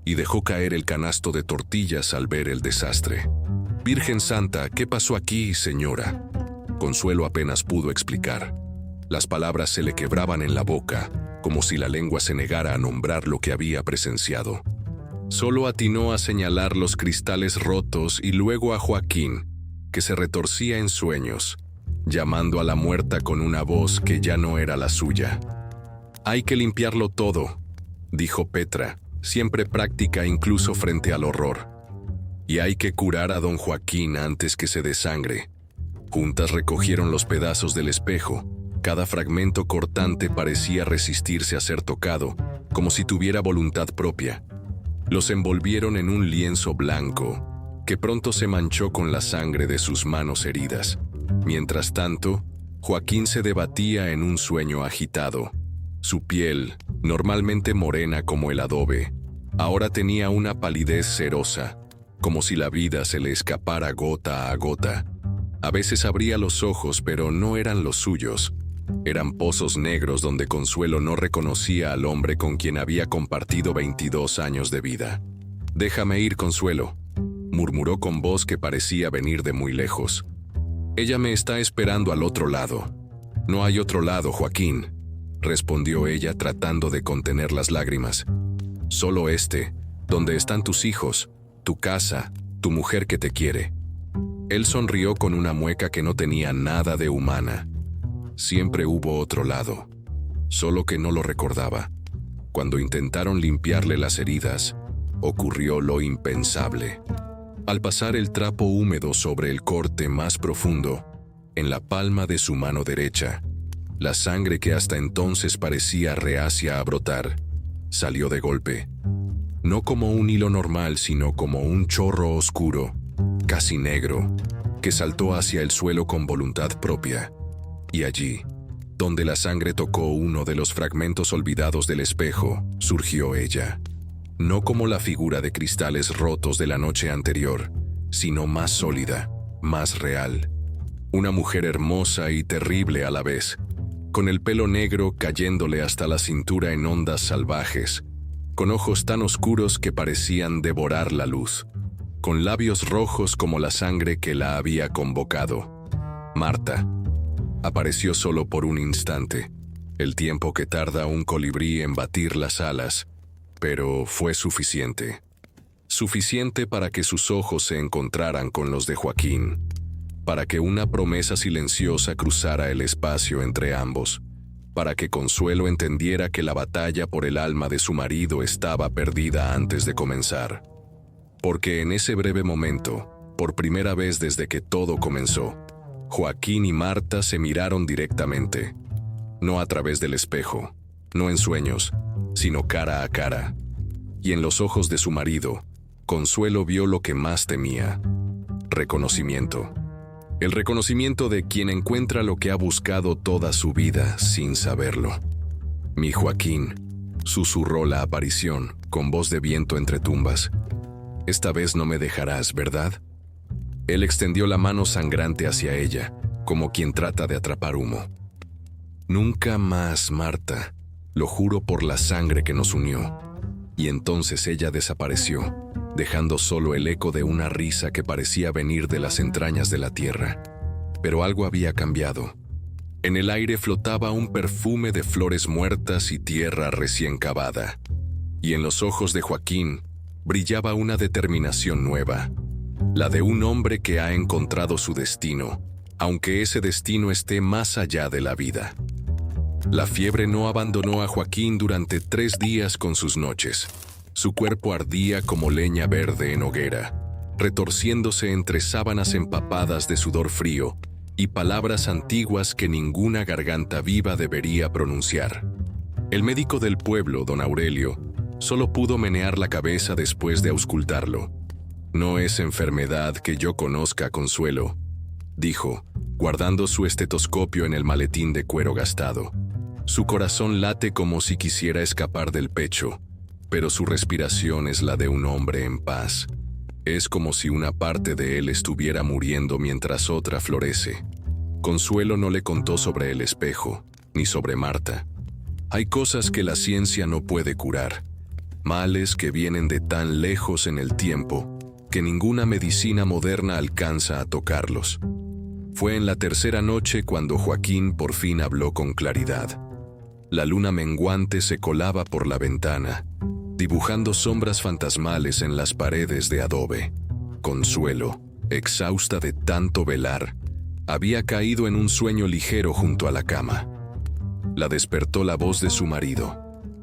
y dejó caer el canasto de tortillas al ver el desastre. «Virgen Santa, ¿qué pasó aquí, señora?». Consuelo apenas pudo explicar. Las palabras se le quebraban en la boca, como si la lengua se negara a nombrar lo que había presenciado. Solo atinó a señalar los cristales rotos y luego a Joaquín, que se retorcía en sueños, llamando a la muerta con una voz que ya no era la suya. «Hay que limpiarlo todo», dijo Petra, siempre práctica incluso frente al horror. «Y hay que curar a don Joaquín antes que se desangre». Juntas recogieron los pedazos del espejo. Cada fragmento cortante parecía resistirse a ser tocado, como si tuviera voluntad propia. Los envolvieron en un lienzo blanco, que pronto se manchó con la sangre de sus manos heridas. Mientras tanto, Joaquín se debatía en un sueño agitado. Su piel, normalmente morena como el adobe, ahora tenía una palidez cerosa, como si la vida se le escapara gota a gota. A veces abría los ojos, pero no eran los suyos. Eran pozos negros donde Consuelo no reconocía al hombre con quien había compartido 22 años de vida. «Déjame ir, Consuelo», murmuró con voz que parecía venir de muy lejos. «Ella me está esperando al otro lado». «No hay otro lado, Joaquín», respondió ella tratando de contener las lágrimas. «Solo este, donde están tus hijos, tu casa, tu mujer que te quiere». Él sonrió con una mueca que no tenía nada de humana. Siempre hubo otro lado, solo que no lo recordaba. Cuando intentaron limpiarle las heridas, ocurrió lo impensable. Al pasar el trapo húmedo sobre el corte más profundo, en la palma de su mano derecha, la sangre que hasta entonces parecía reacia a brotar, salió de golpe. No como un hilo normal, sino como un chorro oscuro, casi negro, que saltó hacia el suelo con voluntad propia. Y allí, donde la sangre tocó uno de los fragmentos olvidados del espejo, surgió ella. No como la figura de cristales rotos de la noche anterior, sino más sólida, más real. Una mujer hermosa y terrible a la vez, con el pelo negro cayéndole hasta la cintura en ondas salvajes, con ojos tan oscuros que parecían devorar la luz, con labios rojos como la sangre que la había convocado. Marta apareció solo por un instante, el tiempo que tarda un colibrí en batir las alas, pero fue suficiente. Suficiente para que sus ojos se encontraran con los de Joaquín, para que una promesa silenciosa cruzara el espacio entre ambos, para que Consuelo entendiera que la batalla por el alma de su marido estaba perdida antes de comenzar. Porque en ese breve momento, por primera vez desde que todo comenzó, Joaquín y Marta se miraron directamente, no a través del espejo, no en sueños, sino cara a cara. Y en los ojos de su marido, Consuelo vio lo que más temía: reconocimiento. El reconocimiento de quien encuentra lo que ha buscado toda su vida sin saberlo. «Mi Joaquín», susurró la aparición, con voz de viento entre tumbas. «Esta vez no me dejarás, ¿verdad?». Él extendió la mano sangrante hacia ella, como quien trata de atrapar humo. «Nunca más, Marta, lo juro por la sangre que nos unió». Y entonces ella desapareció, dejando solo el eco de una risa que parecía venir de las entrañas de la tierra. Pero algo había cambiado. En el aire flotaba un perfume de flores muertas y tierra recién cavada. Y en los ojos de Joaquín brillaba una determinación nueva, la de un hombre que ha encontrado su destino, aunque ese destino esté más allá de la vida. La fiebre no abandonó a Joaquín durante 3 días con sus noches. Su cuerpo ardía como leña verde en hoguera, retorciéndose entre sábanas empapadas de sudor frío y palabras antiguas que ninguna garganta viva debería pronunciar. El médico del pueblo, don Aurelio, solo pudo menear la cabeza después de auscultarlo. «No es enfermedad que yo conozca, Consuelo», dijo, guardando su estetoscopio en el maletín de cuero gastado. Su corazón late como si quisiera escapar del pecho, pero su respiración es la de un hombre en paz. Es como si una parte de él estuviera muriendo mientras otra florece. Consuelo no le contó sobre el espejo, ni sobre Marta. Hay cosas que la ciencia no puede curar, males que vienen de tan lejos en el tiempo que ninguna medicina moderna alcanza a tocarlos. Fue en la tercera noche cuando Joaquín por fin habló con claridad. La luna menguante se colaba por la ventana, dibujando sombras fantasmales en las paredes de adobe. Consuelo, exhausta de tanto velar, había caído en un sueño ligero junto a la cama. La despertó la voz de su marido,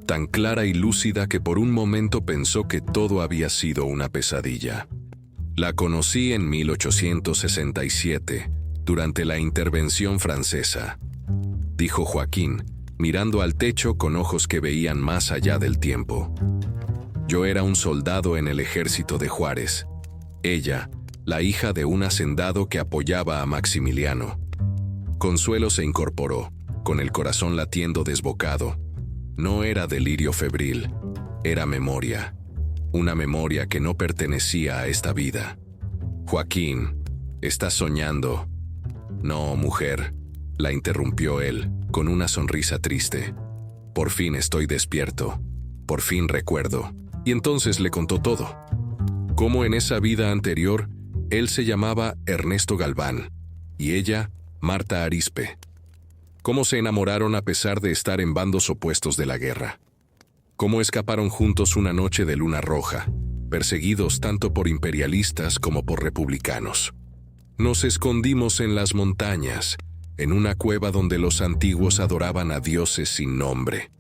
tan clara y lúcida que por un momento pensó que todo había sido una pesadilla. La conocí en 1867, durante la intervención francesa, dijo Joaquín, mirando al techo con ojos que veían más allá del tiempo. Yo era un soldado en el ejército de Juárez. Ella, la hija de un hacendado que apoyaba a Maximiliano. Consuelo se incorporó, con el corazón latiendo desbocado. No era delirio febril, era memoria. Una memoria que no pertenecía a esta vida. Joaquín, estás soñando. No, mujer, la interrumpió él, con una sonrisa triste. Por fin estoy despierto, por fin recuerdo. Y entonces le contó todo. Cómo en esa vida anterior, él se llamaba Ernesto Galván, y ella, Marta Arizpe. Cómo se enamoraron a pesar de estar en bandos opuestos de la guerra. Cómo escaparon juntos una noche de luna roja, perseguidos tanto por imperialistas como por republicanos. Nos escondimos en las montañas, en una cueva donde los antiguos adoraban a dioses sin nombre.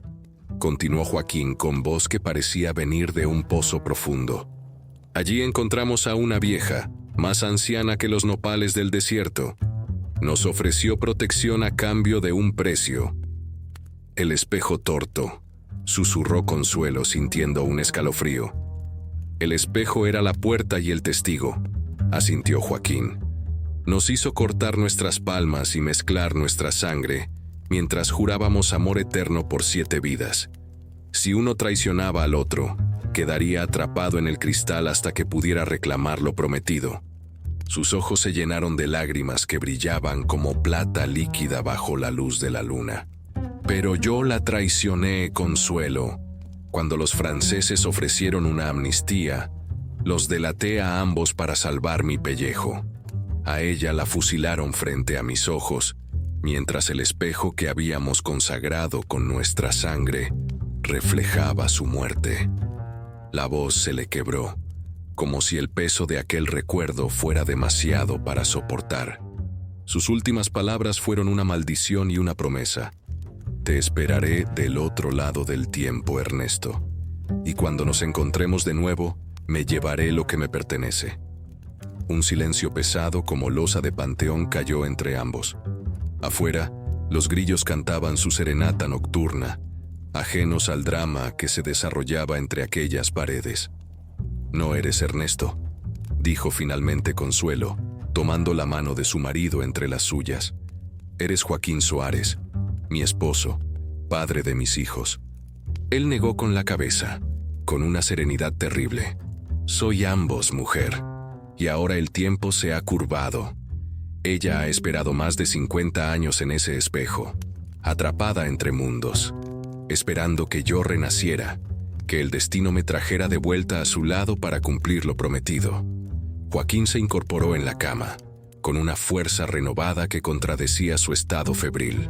Continuó Joaquín con voz que parecía venir de un pozo profundo. Allí encontramos a una vieja, más anciana que los nopales del desierto. Nos ofreció protección a cambio de un precio. El espejo torto, susurró Consuelo sintiendo un escalofrío. El espejo era la puerta y el testigo, asintió Joaquín. Nos hizo cortar nuestras palmas y mezclar nuestra sangre, mientras jurábamos amor eterno por 7 vidas. Si uno traicionaba al otro, quedaría atrapado en el cristal hasta que pudiera reclamar lo prometido. Sus ojos se llenaron de lágrimas que brillaban como plata líquida bajo la luz de la luna. Pero yo la traicioné, Consuelo. Cuando los franceses ofrecieron una amnistía, los delaté a ambos para salvar mi pellejo. A ella la fusilaron frente a mis ojos, mientras el espejo que habíamos consagrado con nuestra sangre reflejaba su muerte. La voz se le quebró, como si el peso de aquel recuerdo fuera demasiado para soportar. Sus últimas palabras fueron una maldición y una promesa. Te esperaré del otro lado del tiempo, Ernesto, y cuando nos encontremos de nuevo, me llevaré lo que me pertenece. Un silencio pesado como losa de panteón cayó entre ambos. Afuera, los grillos cantaban su serenata nocturna, ajenos al drama que se desarrollaba entre aquellas paredes. «No eres Ernesto», dijo finalmente Consuelo, tomando la mano de su marido entre las suyas. «Eres Joaquín Suárez, mi esposo, padre de mis hijos». Él negó con la cabeza, con una serenidad terrible. «Soy ambos, mujer. Y ahora el tiempo se ha curvado. Ella ha esperado más de 50 años en ese espejo, atrapada entre mundos, esperando que yo renaciera, que el destino me trajera de vuelta a su lado para cumplir lo prometido». Joaquín se incorporó en la cama, con una fuerza renovada que contradecía su estado febril.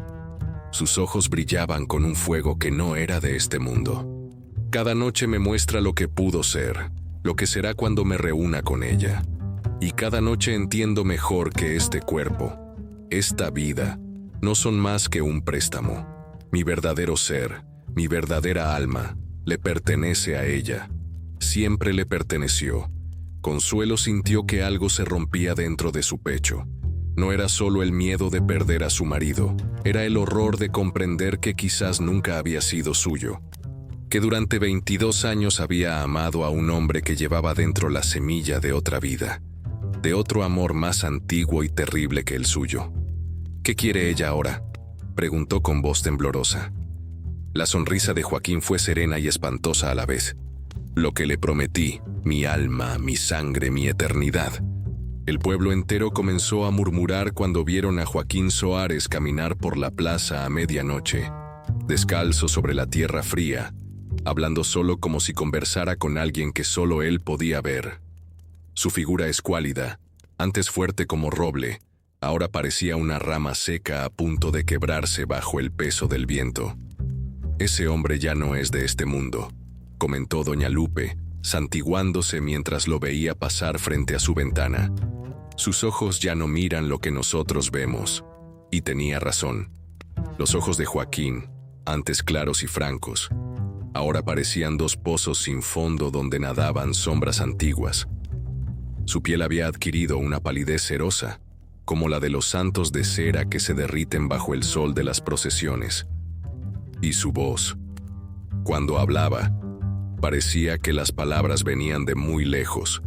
Sus ojos brillaban con un fuego que no era de este mundo. Cada noche me muestra lo que pudo ser, lo que será cuando me reúna con ella. Y cada noche entiendo mejor que este cuerpo, esta vida, no son más que un préstamo. Mi verdadero ser, mi verdadera alma, le pertenece a ella. Siempre le perteneció. Consuelo sintió que algo se rompía dentro de su pecho. No era solo el miedo de perder a su marido, era el horror de comprender que quizás nunca había sido suyo. Que durante 22 años había amado a un hombre que llevaba dentro la semilla de otra vida, de otro amor más antiguo y terrible que el suyo. ¿Qué quiere ella ahora?, preguntó con voz temblorosa. La sonrisa de Joaquín fue serena y espantosa a la vez. Lo que le prometí, mi alma, mi sangre, mi eternidad. El pueblo entero comenzó a murmurar cuando vieron a Joaquín Soares caminar por la plaza a medianoche, descalzo sobre la tierra fría, hablando solo como si conversara con alguien que solo él podía ver. Su figura escuálida, antes fuerte como roble, ahora parecía una rama seca a punto de quebrarse bajo el peso del viento. Ese hombre ya no es de este mundo, comentó doña Lupe, santiguándose mientras lo veía pasar frente a su ventana. Sus ojos ya no miran lo que nosotros vemos. Y tenía razón. Los ojos de Joaquín, antes claros y francos, ahora parecían dos pozos sin fondo donde nadaban sombras antiguas. Su piel había adquirido una palidez cerosa, como la de los santos de cera que se derriten bajo el sol de las procesiones. Y su voz, cuando hablaba, parecía que las palabras venían de muy lejos,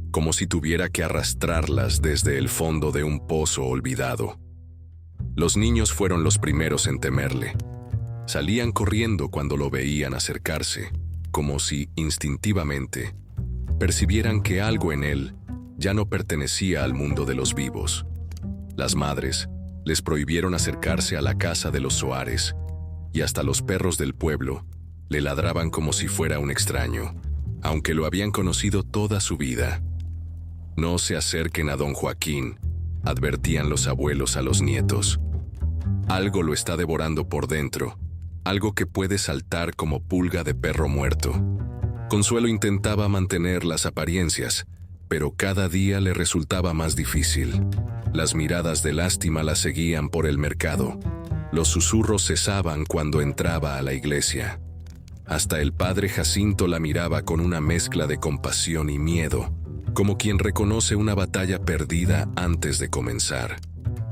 como si tuviera que arrastrarlas desde el fondo de un pozo olvidado. Los niños fueron los primeros en temerle. Salían corriendo cuando lo veían acercarse, como si, instintivamente, percibieran que algo en él ya no pertenecía al mundo de los vivos. Las madres les prohibieron acercarse a la casa de los Soares, y hasta los perros del pueblo le ladraban como si fuera un extraño, aunque lo habían conocido toda su vida. No se acerquen a don Joaquín, advertían los abuelos a los nietos. Algo lo está devorando por dentro, algo que puede saltar como pulga de perro muerto. Consuelo intentaba mantener las apariencias, pero cada día le resultaba más difícil. Las miradas de lástima la seguían por el mercado. Los susurros cesaban cuando entraba a la iglesia. Hasta el padre Jacinto la miraba con una mezcla de compasión y miedo, como quien reconoce una batalla perdida antes de comenzar.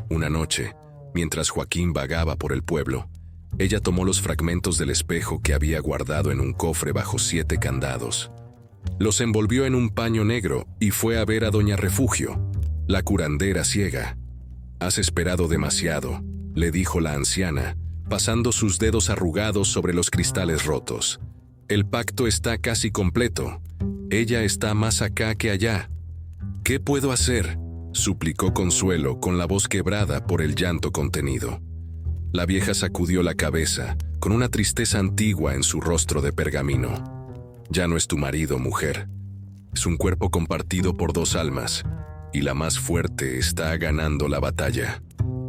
Una noche, mientras Joaquín vagaba por el pueblo, ella tomó los fragmentos del espejo que había guardado en un cofre bajo 7 candados. Los envolvió en un paño negro y fue a ver a doña Refugio, la curandera ciega. «Has esperado demasiado», le dijo la anciana, pasando sus dedos arrugados sobre los cristales rotos. «El pacto está casi completo. Ella está más acá que allá». «¿Qué puedo hacer?», suplicó Consuelo con la voz quebrada por el llanto contenido. La vieja sacudió la cabeza, con una tristeza antigua en su rostro de pergamino. «Ya no es tu marido, mujer. Es un cuerpo compartido por 2 almas, y la más fuerte está ganando la batalla».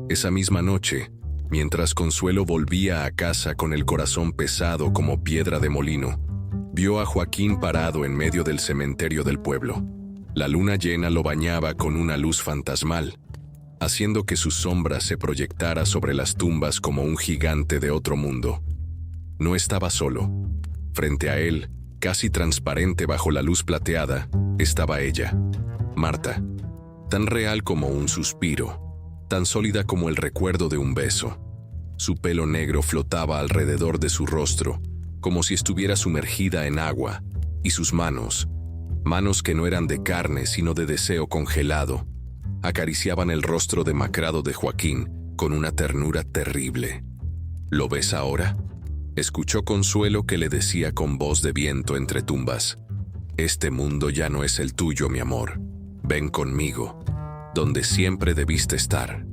Esa misma noche, mientras Consuelo volvía a casa con el corazón pesado como piedra de molino, vio a Joaquín parado en medio del cementerio del pueblo. La luna llena lo bañaba con una luz fantasmal, haciendo que su sombra se proyectara sobre las tumbas como un gigante de otro mundo. No estaba solo. Frente a él, casi transparente bajo la luz plateada, estaba ella, Marta, tan real como un suspiro, tan sólida como el recuerdo de un beso. Su pelo negro flotaba alrededor de su rostro, como si estuviera sumergida en agua, y sus manos que no eran de carne sino de deseo congelado, acariciaban el rostro demacrado de Joaquín con una ternura terrible. «¿Lo ves ahora?», escuchó Consuelo que le decía con voz de viento entre tumbas. «Este mundo ya no es el tuyo, mi amor. Ven conmigo, donde siempre debiste estar».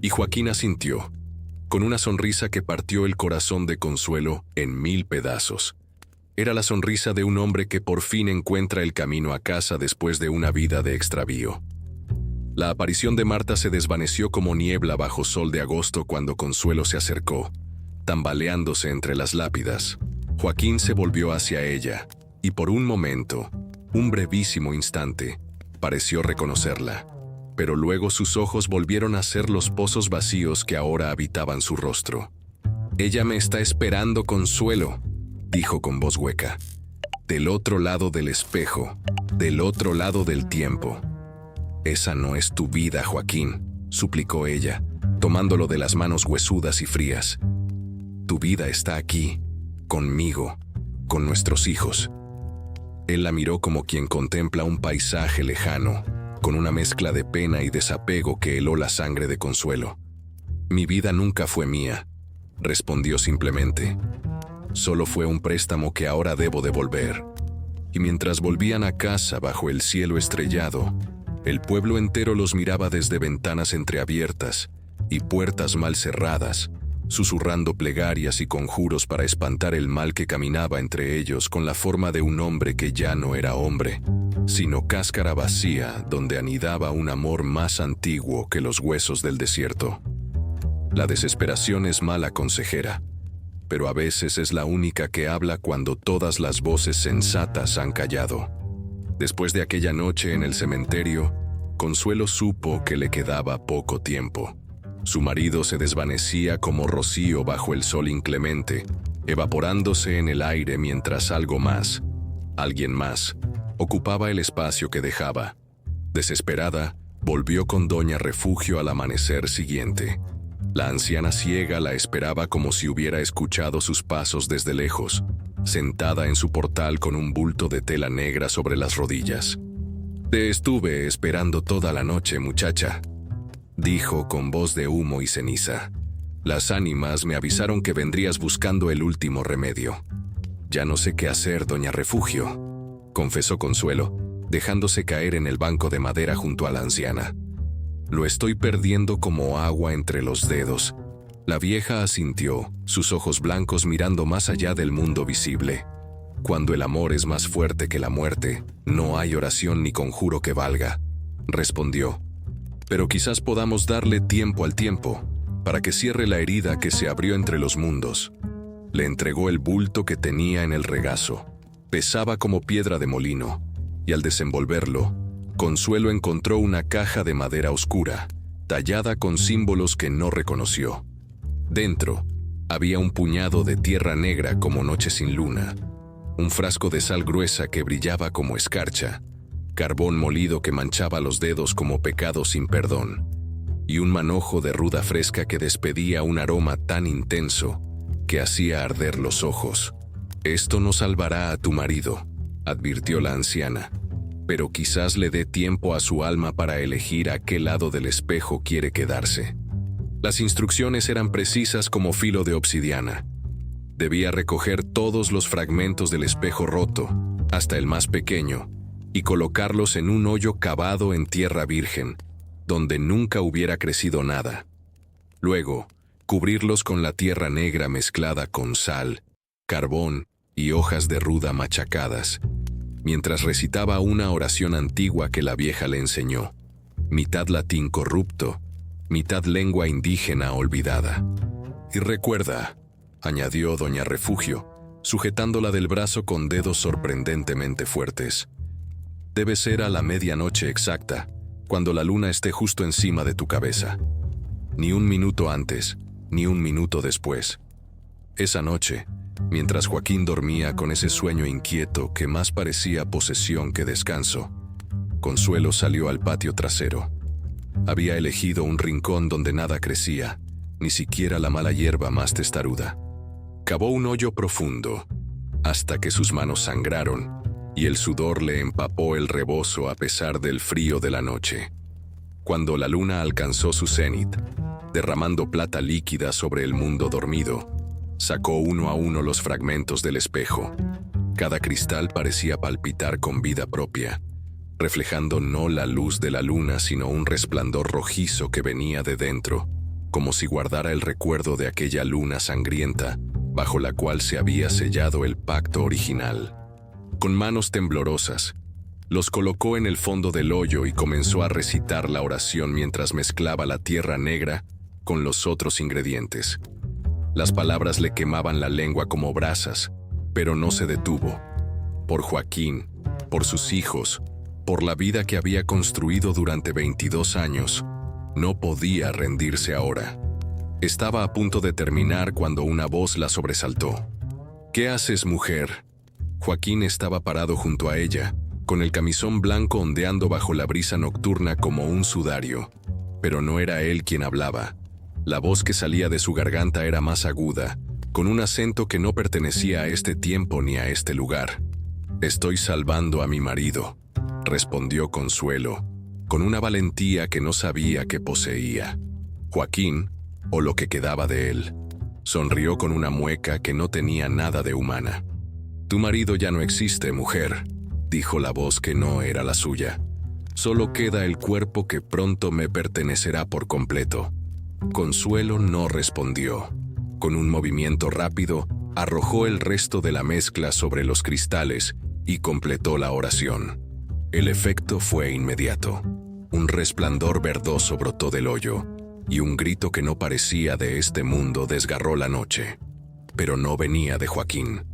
Y Joaquín asintió, con una sonrisa que partió el corazón de Consuelo en 1000 pedazos. Era la sonrisa de un hombre que por fin encuentra el camino a casa después de una vida de extravío. La aparición de Marta se desvaneció como niebla bajo sol de agosto cuando Consuelo se acercó, tambaleándose entre las lápidas. Joaquín se volvió hacia ella, y por un momento, un brevísimo instante, pareció reconocerla. Pero luego sus ojos volvieron a ser los pozos vacíos que ahora habitaban su rostro. «Ella me está esperando, Consuelo», dijo con voz hueca. «Del otro lado del espejo, del otro lado del tiempo». «Esa no es tu vida, Joaquín», suplicó ella, tomándolo de las manos huesudas y frías. «Tu vida está aquí, conmigo, con nuestros hijos». Él la miró como quien contempla un paisaje lejano, con una mezcla de pena y desapego que heló la sangre de Consuelo. «Mi vida nunca fue mía», respondió simplemente. «Solo fue un préstamo que ahora debo devolver». Y mientras volvían a casa bajo el cielo estrellado, el pueblo entero los miraba desde ventanas entreabiertas y puertas mal cerradas, susurrando plegarias y conjuros para espantar el mal que caminaba entre ellos con la forma de un hombre que ya no era hombre, sino cáscara vacía donde anidaba un amor más antiguo que los huesos del desierto. La desesperación es mala consejera, pero a veces es la única que habla cuando todas las voces sensatas han callado. Después de aquella noche en el cementerio, Consuelo supo que le quedaba poco tiempo. Su marido se desvanecía como rocío bajo el sol inclemente, evaporándose en el aire mientras algo más, alguien más, ocupaba el espacio que dejaba. Desesperada, volvió con Doña Refugio al amanecer siguiente. La anciana ciega la esperaba como si hubiera escuchado sus pasos desde lejos, sentada en su portal con un bulto de tela negra sobre las rodillas. «Te estuve esperando toda la noche, muchacha», dijo con voz de humo y ceniza. «Las ánimas me avisaron que vendrías buscando el último remedio». «Ya no sé qué hacer, Doña Refugio», confesó Consuelo, dejándose caer en el banco de madera junto a la anciana. «Lo estoy perdiendo como agua entre los dedos». La vieja asintió, sus ojos blancos mirando más allá del mundo visible. «Cuando el amor es más fuerte que la muerte, no hay oración ni conjuro que valga», respondió. «Pero quizás podamos darle tiempo al tiempo, para que cierre la herida que se abrió entre los mundos». Le entregó el bulto que tenía en el regazo. Pesaba como piedra de molino, y al desenvolverlo, Consuelo encontró una caja de madera oscura, tallada con símbolos que no reconoció. Dentro, había un puñado de tierra negra como noche sin luna, un frasco de sal gruesa que brillaba como escarcha, carbón molido que manchaba los dedos como pecado sin perdón, y un manojo de ruda fresca que despedía un aroma tan intenso que hacía arder los ojos. «Esto no salvará a tu marido», advirtió la anciana, «pero quizás le dé tiempo a su alma para elegir a qué lado del espejo quiere quedarse». Las instrucciones eran precisas como filo de obsidiana. Debía recoger todos los fragmentos del espejo roto, hasta el más pequeño, y colocarlos en un hoyo cavado en tierra virgen, donde nunca hubiera crecido nada. Luego, cubrirlos con la tierra negra mezclada con sal, carbón y hojas de ruda machacadas, mientras recitaba una oración antigua que la vieja le enseñó, mitad latín corrupto, mitad lengua indígena olvidada. «Y recuerda», añadió Doña Refugio, sujetándola del brazo con dedos sorprendentemente fuertes, «debe ser a la medianoche exacta, cuando la luna esté justo encima de tu cabeza. Ni un minuto antes, ni un minuto después». Esa noche, mientras Joaquín dormía con ese sueño inquieto que más parecía posesión que descanso, Consuelo salió al patio trasero. Había elegido un rincón donde nada crecía, ni siquiera la mala hierba más testaruda. Cavó un hoyo profundo, hasta que sus manos sangraron, y el sudor le empapó el rebozo a pesar del frío de la noche. Cuando la luna alcanzó su cenit, derramando plata líquida sobre el mundo dormido, sacó uno a uno los fragmentos del espejo. Cada cristal parecía palpitar con vida propia, reflejando no la luz de la luna, sino un resplandor rojizo que venía de dentro, como si guardara el recuerdo de aquella luna sangrienta, bajo la cual se había sellado el pacto original. Con manos temblorosas, Los colocó en el fondo del hoyo y comenzó a recitar la oración mientras mezclaba la tierra negra con los otros ingredientes. Las palabras le quemaban la lengua como brasas, pero no se detuvo. Por Joaquín, por sus hijos, por la vida que había construido durante 22 años, no podía rendirse ahora. Estaba a punto de terminar cuando una voz la sobresaltó. «¿Qué haces, mujer?». Joaquín estaba parado junto a ella, con el camisón blanco ondeando bajo la brisa nocturna como un sudario. Pero no era él quien hablaba. La voz que salía de su garganta era más aguda, con un acento que no pertenecía a este tiempo ni a este lugar. «Estoy salvando a mi marido», respondió Consuelo, con una valentía que no sabía que poseía. Joaquín, o lo que quedaba de él, sonrió con una mueca que no tenía nada de humana. «Tu marido ya no existe, mujer», dijo la voz que no era la suya. «Solo queda el cuerpo que pronto me pertenecerá por completo». Consuelo no respondió. Con un movimiento rápido, arrojó el resto de la mezcla sobre los cristales y completó la oración. El efecto fue inmediato. Un resplandor verdoso brotó del hoyo, y un grito que no parecía de este mundo desgarró la noche. Pero no venía de Joaquín.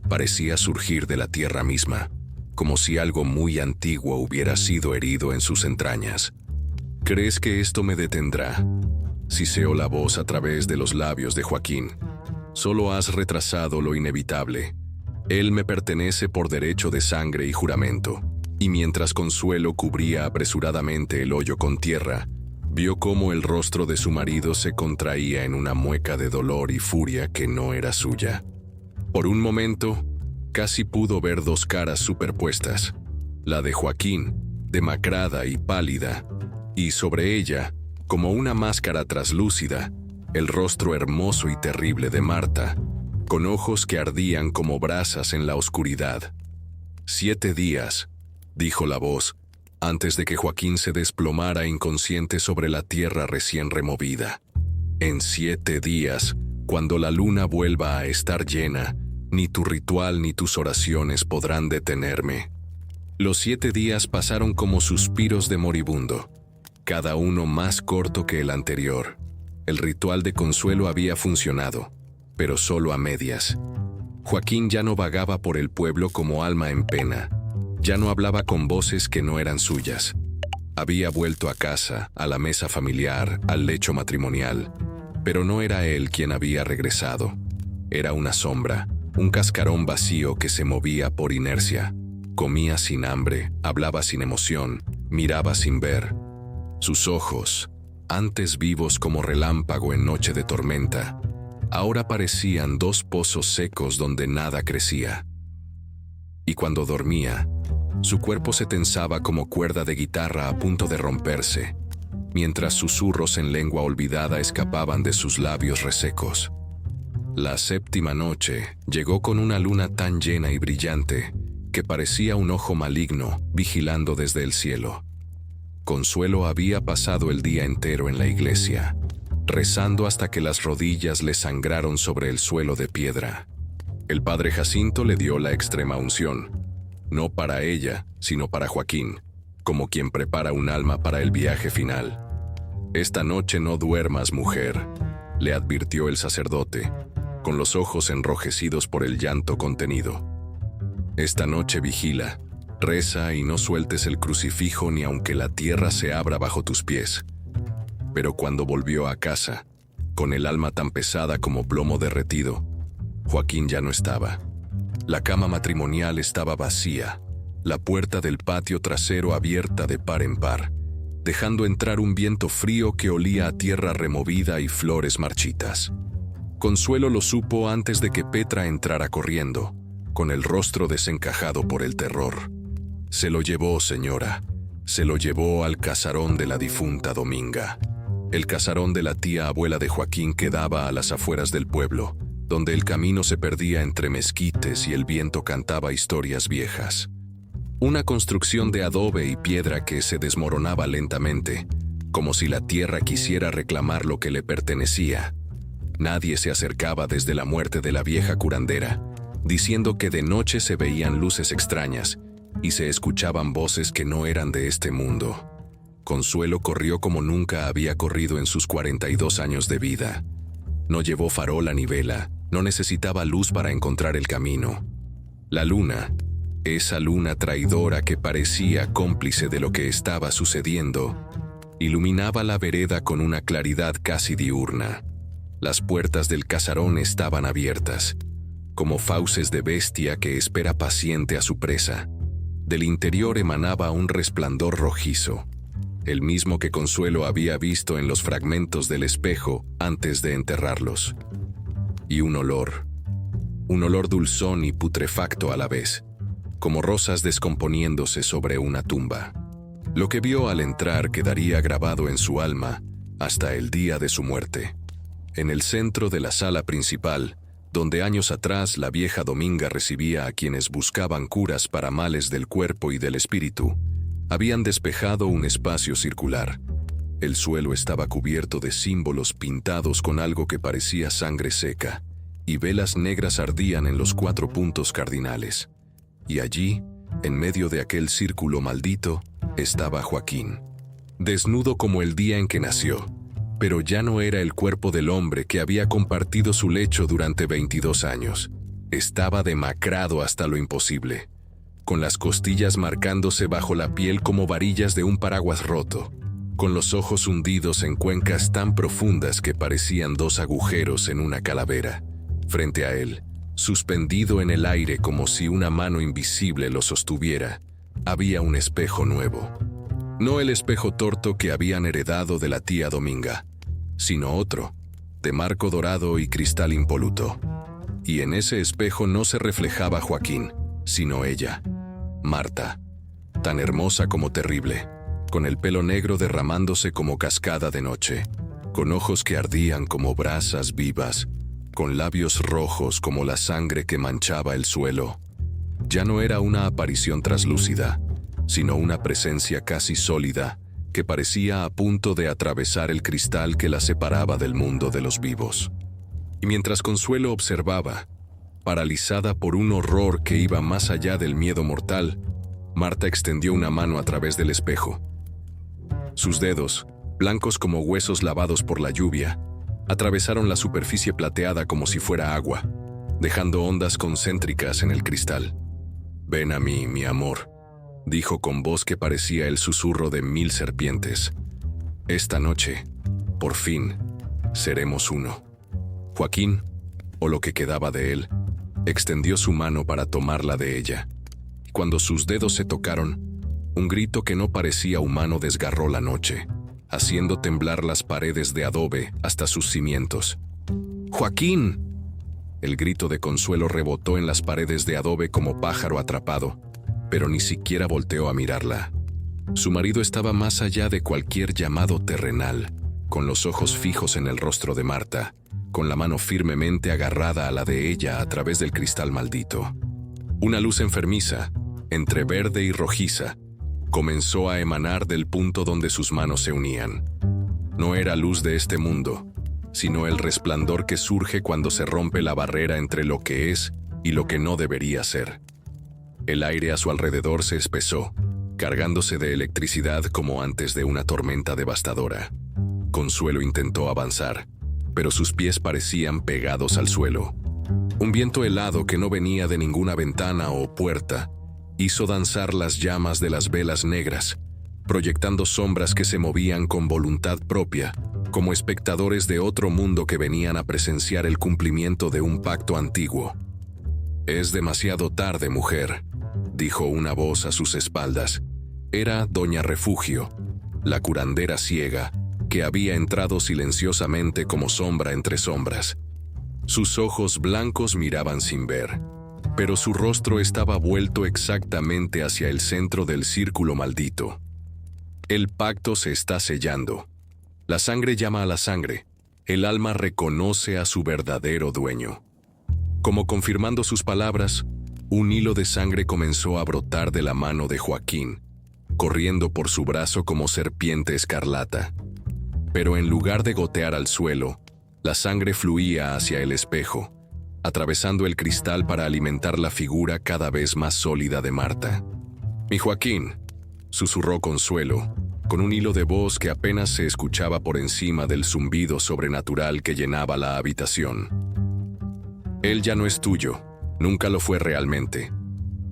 Parecía surgir de la tierra misma, como si algo muy antiguo hubiera sido herido en sus entrañas. «¿Crees que esto me detendrá?», siseó la voz a través de los labios de Joaquín. «Solo has retrasado lo inevitable. Él me pertenece por derecho de sangre y juramento». Y mientras Consuelo cubría apresuradamente el hoyo con tierra, vio cómo el rostro de su marido se contraía en una mueca de dolor y furia que no era suya. Por un momento, casi pudo ver dos caras superpuestas, la de Joaquín, demacrada y pálida, y sobre ella, como una máscara traslúcida, el rostro hermoso y terrible de Marta, con ojos que ardían como brasas en la oscuridad. «7 días», dijo la voz, antes de que Joaquín se desplomara inconsciente sobre la tierra recién removida. «En 7 días, cuando la luna vuelva a estar llena, ni tu ritual ni tus oraciones podrán detenerme». Los 7 días pasaron como suspiros de moribundo, cada uno más corto que el anterior. El ritual de Consuelo había funcionado, pero solo a medias. Joaquín ya no vagaba por el pueblo como alma en pena. Ya no hablaba con voces que no eran suyas. Había vuelto a casa, a la mesa familiar, al lecho matrimonial, pero no era él quien había regresado. Era una sombra, un cascarón vacío que se movía por inercia. Comía sin hambre, hablaba sin emoción, miraba sin ver. Sus ojos, antes vivos como relámpago en noche de tormenta, ahora parecían 2 pozos secos donde nada crecía. Y cuando dormía, su cuerpo se tensaba como cuerda de guitarra a punto de romperse, mientras susurros en lengua olvidada escapaban de sus labios resecos. La 7ª noche llegó con una luna tan llena y brillante que parecía un ojo maligno vigilando desde el cielo. Consuelo había pasado el día entero en la iglesia, rezando hasta que las rodillas le sangraron sobre el suelo de piedra. El padre Jacinto le dio la extrema unción, no para ella, sino para Joaquín, como quien prepara un alma para el viaje final. «Esta noche no duermas, mujer», le advirtió el sacerdote, con los ojos enrojecidos por el llanto contenido. «Esta noche vigila, reza y no sueltes el crucifijo ni aunque la tierra se abra bajo tus pies». Pero cuando volvió a casa, con el alma tan pesada como plomo derretido, Joaquín ya no estaba. La cama matrimonial estaba vacía, la puerta del patio trasero abierta de par en par, dejando entrar un viento frío que olía a tierra removida y flores marchitas. Consuelo lo supo antes de que Petra entrara corriendo, con el rostro desencajado por el terror. «Se lo llevó, señora, se lo llevó al casarón de la difunta Dominga». El casarón de la tía abuela de Joaquín quedaba a las afueras del pueblo, donde el camino se perdía entre mezquites y el viento cantaba historias viejas. Una construcción de adobe y piedra que se desmoronaba lentamente, como si la tierra quisiera reclamar lo que le pertenecía. Nadie se acercaba desde la muerte de la vieja curandera, diciendo que de noche se veían luces extrañas y se escuchaban voces que no eran de este mundo. Consuelo corrió como nunca había corrido en sus 42 años de vida. No llevó farola ni vela, no necesitaba luz para encontrar el camino. La luna, esa luna traidora que parecía cómplice de lo que estaba sucediendo, iluminaba la vereda con una claridad casi diurna. Las puertas del casarón estaban abiertas, como fauces de bestia que espera paciente a su presa. Del interior emanaba un resplandor rojizo, el mismo que Consuelo había visto en los fragmentos del espejo antes de enterrarlos. Y un olor dulzón y putrefacto a la vez, como rosas descomponiéndose sobre una tumba. Lo que vio al entrar quedaría grabado en su alma hasta el día de su muerte. En el centro de la sala principal, donde años atrás la vieja Dominga recibía a quienes buscaban curas para males del cuerpo y del espíritu, habían despejado un espacio circular. El suelo estaba cubierto de símbolos pintados con algo que parecía sangre seca, y velas negras ardían en los 4 puntos cardinales. Y allí, en medio de aquel círculo maldito, estaba Joaquín, desnudo como el día en que nació, pero ya no era el cuerpo del hombre que había compartido su lecho durante 22 años. Estaba demacrado hasta lo imposible, con las costillas marcándose bajo la piel como varillas de un paraguas roto, con los ojos hundidos en cuencas tan profundas que parecían 2 agujeros en una calavera. Frente a él, suspendido en el aire como si una mano invisible lo sostuviera, había un espejo nuevo. No el espejo torto que habían heredado de la tía Dominga, sino otro, de marco dorado y cristal impoluto. Y en ese espejo no se reflejaba Joaquín, sino ella, Marta, tan hermosa como terrible, con el pelo negro derramándose como cascada de noche, con ojos que ardían como brasas vivas, con labios rojos como la sangre que manchaba el suelo. Ya no era una aparición traslúcida, sino una presencia casi sólida que parecía a punto de atravesar el cristal que la separaba del mundo de los vivos. Y mientras Consuelo observaba, paralizada por un horror que iba más allá del miedo mortal, Marta extendió una mano a través del espejo. Sus dedos, blancos como huesos lavados por la lluvia, atravesaron la superficie plateada como si fuera agua, dejando ondas concéntricas en el cristal. «Ven a mí, mi amor», dijo con voz que parecía el susurro de 1000 serpientes. «Esta noche, por fin, seremos uno». Joaquín, o lo que quedaba de él, extendió su mano para tomarla de ella. Cuando sus dedos se tocaron, un grito que no parecía humano desgarró la noche, haciendo temblar las paredes de adobe hasta sus cimientos. «¡Joaquín!». El grito de Consuelo rebotó en las paredes de adobe como pájaro atrapado, pero ni siquiera volteó a mirarla. Su marido estaba más allá de cualquier llamado terrenal, con los ojos fijos en el rostro de Marta, con la mano firmemente agarrada a la de ella a través del cristal maldito. Una luz enfermiza, entre verde y rojiza, comenzó a emanar del punto donde sus manos se unían. No era luz de este mundo, sino el resplandor que surge cuando se rompe la barrera entre lo que es y lo que no debería ser. El aire a su alrededor se espesó, cargándose de electricidad como antes de una tormenta devastadora. Consuelo intentó avanzar, pero sus pies parecían pegados al suelo. Un viento helado que no venía de ninguna ventana o puerta hizo danzar las llamas de las velas negras, proyectando sombras que se movían con voluntad propia, como espectadores de otro mundo que venían a presenciar el cumplimiento de un pacto antiguo. «Es demasiado tarde, mujer», dijo una voz a sus espaldas. Era Doña Refugio, la curandera ciega, que había entrado silenciosamente como sombra entre sombras. Sus ojos blancos miraban sin ver, pero su rostro estaba vuelto exactamente hacia el centro del círculo maldito. «El pacto se está sellando. La sangre llama a la sangre. El alma reconoce a su verdadero dueño». Como confirmando sus palabras, un hilo de sangre comenzó a brotar de la mano de Joaquín, corriendo por su brazo como serpiente escarlata. Pero en lugar de gotear al suelo, la sangre fluía hacia el espejo, atravesando el cristal para alimentar la figura cada vez más sólida de Marta. Mi Joaquín, susurró Consuelo, con un hilo de voz que apenas se escuchaba por encima del zumbido sobrenatural que llenaba la habitación. Él ya no es tuyo, nunca lo fue realmente,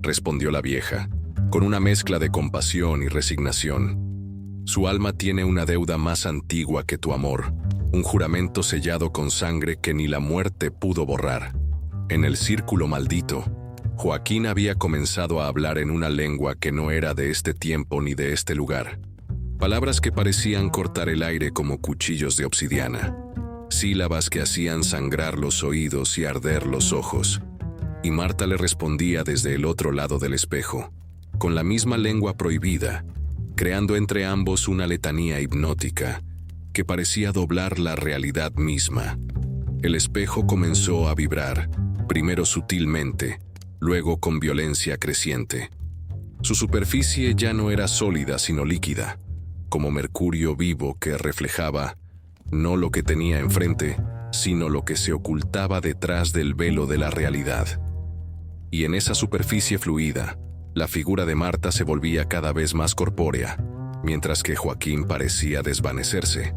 respondió la vieja, con una mezcla de compasión y resignación. Su alma tiene una deuda más antigua que tu amor, un juramento sellado con sangre que ni la muerte pudo borrar. En el círculo maldito, Joaquín había comenzado a hablar en una lengua que no era de este tiempo ni de este lugar. Palabras que parecían cortar el aire como cuchillos de obsidiana. Sílabas que hacían sangrar los oídos y arder los ojos. Y Marta le respondía desde el otro lado del espejo, con la misma lengua prohibida, creando entre ambos una letanía hipnótica que parecía doblar la realidad misma. El espejo comenzó a vibrar, primero sutilmente, luego con violencia creciente. Su superficie ya no era sólida sino líquida, como mercurio vivo que reflejaba no lo que tenía enfrente, sino lo que se ocultaba detrás del velo de la realidad. Y en esa superficie fluida, la figura de Marta se volvía cada vez más corpórea, mientras que Joaquín parecía desvanecerse,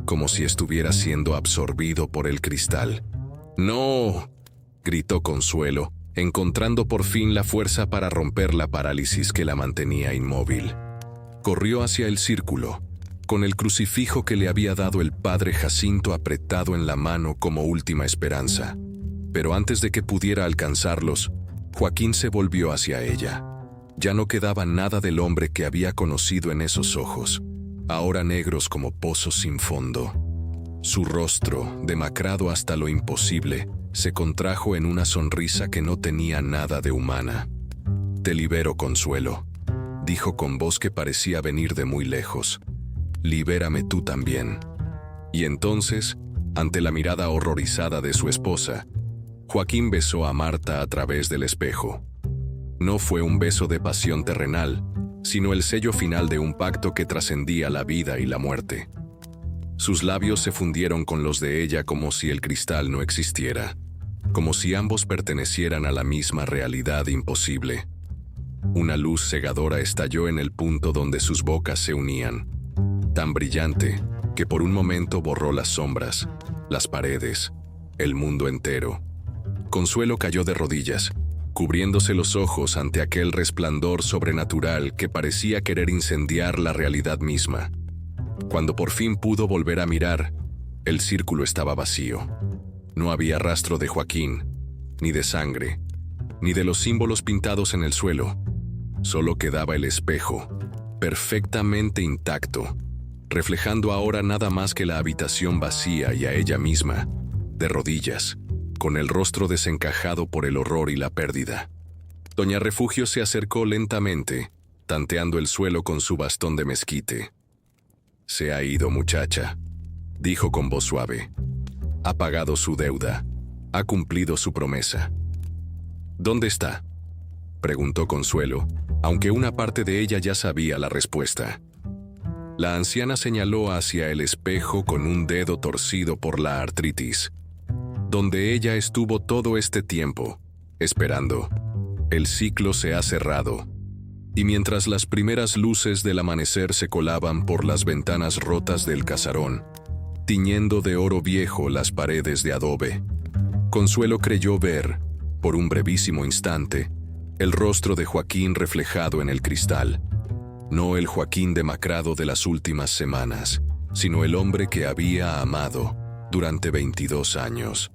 como si estuviera siendo absorbido por el cristal. ¡No!, gritó Consuelo, encontrando por fin la fuerza para romper la parálisis que la mantenía inmóvil. Corrió hacia el círculo, con el crucifijo que le había dado el padre Jacinto apretado en la mano como última esperanza. Pero antes de que pudiera alcanzarlos, Joaquín se volvió hacia ella. Ya no quedaba nada del hombre que había conocido en esos ojos, ahora negros como pozos sin fondo. Su rostro, demacrado hasta lo imposible, se contrajo en una sonrisa que no tenía nada de humana. «Te libero, Consuelo», dijo con voz que parecía venir de muy lejos. «Libérame tú también». Y entonces, ante la mirada horrorizada de su esposa, Joaquín besó a Marta a través del espejo. No fue un beso de pasión terrenal, sino el sello final de un pacto que trascendía la vida y la muerte. Sus labios se fundieron con los de ella como si el cristal no existiera, como si ambos pertenecieran a la misma realidad imposible. Una luz cegadora estalló en el punto donde sus bocas se unían, tan brillante que por un momento borró las sombras, las paredes, el mundo entero. Consuelo cayó de rodillas, cubriéndose los ojos ante aquel resplandor sobrenatural que parecía querer incendiar la realidad misma. Cuando por fin pudo volver a mirar, el círculo estaba vacío. No había rastro de Joaquín, ni de sangre, ni de los símbolos pintados en el suelo. Solo quedaba el espejo, perfectamente intacto, reflejando ahora nada más que la habitación vacía y a ella misma, de rodillas, con el rostro desencajado por el horror y la pérdida. Doña Refugio se acercó lentamente, tanteando el suelo con su bastón de mezquite. «Se ha ido, muchacha», dijo con voz suave. «Ha pagado su deuda, ha cumplido su promesa». «¿Dónde está?», preguntó Consuelo, aunque una parte de ella ya sabía la respuesta. La anciana señaló hacia el espejo con un dedo torcido por la artritis. «Donde ella estuvo todo este tiempo, esperando. El ciclo se ha cerrado». Y mientras las primeras luces del amanecer se colaban por las ventanas rotas del casarón, tiñendo de oro viejo las paredes de adobe, Consuelo creyó ver, por un brevísimo instante, el rostro de Joaquín reflejado en el cristal. No el Joaquín demacrado de las últimas semanas, sino el hombre que había amado durante 22 años,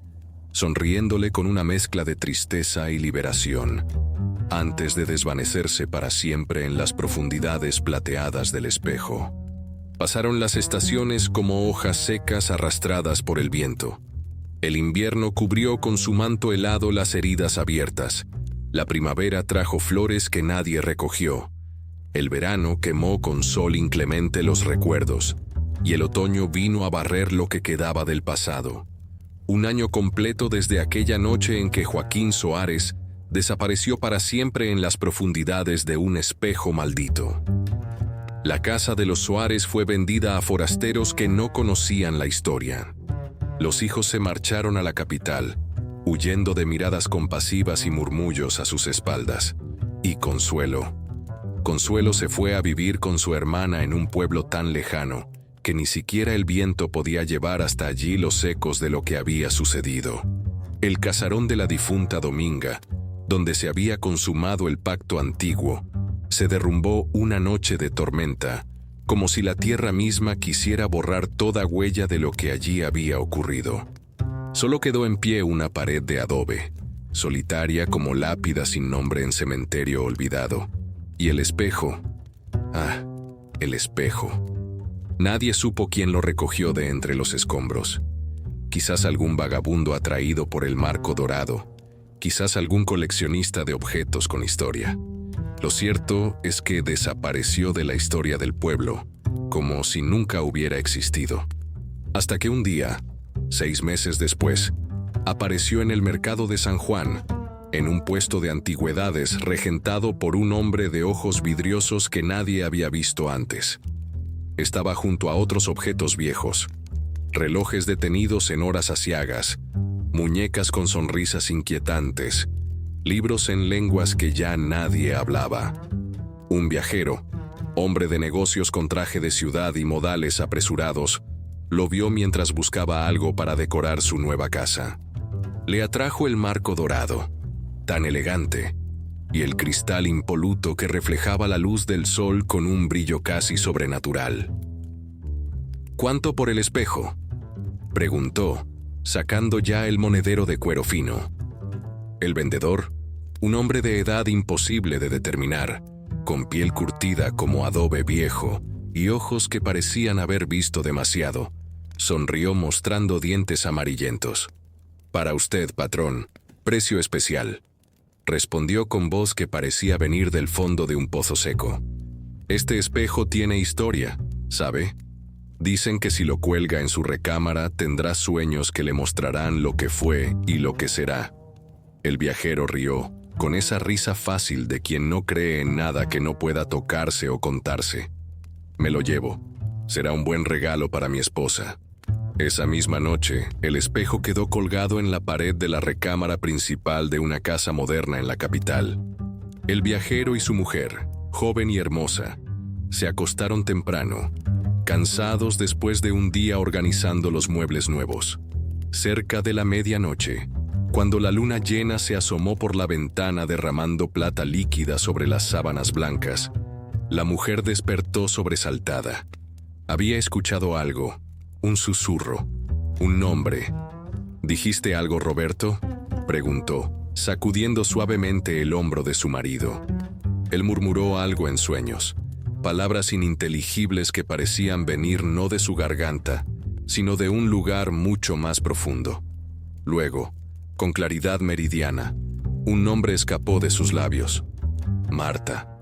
sonriéndole con una mezcla de tristeza y liberación, antes de desvanecerse para siempre en las profundidades plateadas del espejo. Pasaron las estaciones como hojas secas arrastradas por el viento. El invierno cubrió con su manto helado las heridas abiertas. La primavera trajo flores que nadie recogió. El verano quemó con sol inclemente los recuerdos, y el otoño vino a barrer lo que quedaba del pasado. Un año completo desde aquella noche en que Joaquín Soares desapareció para siempre en las profundidades de un espejo maldito. La casa de los Soares fue vendida a forasteros que no conocían la historia. Los hijos se marcharon a la capital, huyendo de miradas compasivas y murmullos a sus espaldas. Y Consuelo Consuelo se fue a vivir con su hermana en un pueblo tan lejano que ni siquiera el viento podía llevar hasta allí los ecos de lo que había sucedido. El casarón de la difunta Dominga, donde se había consumado el pacto antiguo, se derrumbó una noche de tormenta, como si la tierra misma quisiera borrar toda huella de lo que allí había ocurrido. Solo quedó en pie una pared de adobe, solitaria como lápida sin nombre en cementerio olvidado. Y el espejo. Ah, el espejo. Nadie supo quién lo recogió de entre los escombros. Quizás algún vagabundo atraído por el marco dorado, quizás algún coleccionista de objetos con historia. Lo cierto es que desapareció de la historia del pueblo, como si nunca hubiera existido. Hasta que un día, 6 meses después, apareció en el mercado de San Juan, en un puesto de antigüedades regentado por un hombre de ojos vidriosos que nadie había visto antes. Estaba junto a otros objetos viejos, relojes detenidos en horas aciagas, muñecas con sonrisas inquietantes, libros en lenguas que ya nadie hablaba. Un viajero, hombre de negocios con traje de ciudad y modales apresurados, lo vio mientras buscaba algo para decorar su nueva casa. Le atrajo el marco dorado, tan elegante, y el cristal impoluto que reflejaba la luz del sol con un brillo casi sobrenatural. ¿Cuánto por el espejo?, preguntó, sacando ya el monedero de cuero fino. El vendedor, un hombre de edad imposible de determinar, con piel curtida como adobe viejo y ojos que parecían haber visto demasiado, sonrió mostrando dientes amarillentos. «Para usted, patrón, precio especial», respondió con voz que parecía venir del fondo de un pozo seco. «Este espejo tiene historia, ¿sabe? Dicen que si lo cuelga en su recámara tendrá sueños que le mostrarán lo que fue y lo que será». El viajero rió, con esa risa fácil de quien no cree en nada que no pueda tocarse o contarse. «Me lo llevo. Será un buen regalo para mi esposa». Esa misma noche, el espejo quedó colgado en la pared de la recámara principal de una casa moderna en la capital. El viajero y su mujer, joven y hermosa, se acostaron temprano, cansados después de un día organizando los muebles nuevos. Cerca de la medianoche, cuando la luna llena se asomó por la ventana derramando plata líquida sobre las sábanas blancas, la mujer despertó sobresaltada. Había escuchado algo. Un susurro, un nombre. «¿Dijiste algo, Roberto?», preguntó, sacudiendo suavemente el hombro de su marido. Él murmuró algo en sueños, palabras ininteligibles que parecían venir no de su garganta, sino de un lugar mucho más profundo. Luego, con claridad meridiana, un nombre escapó de sus labios. «Marta».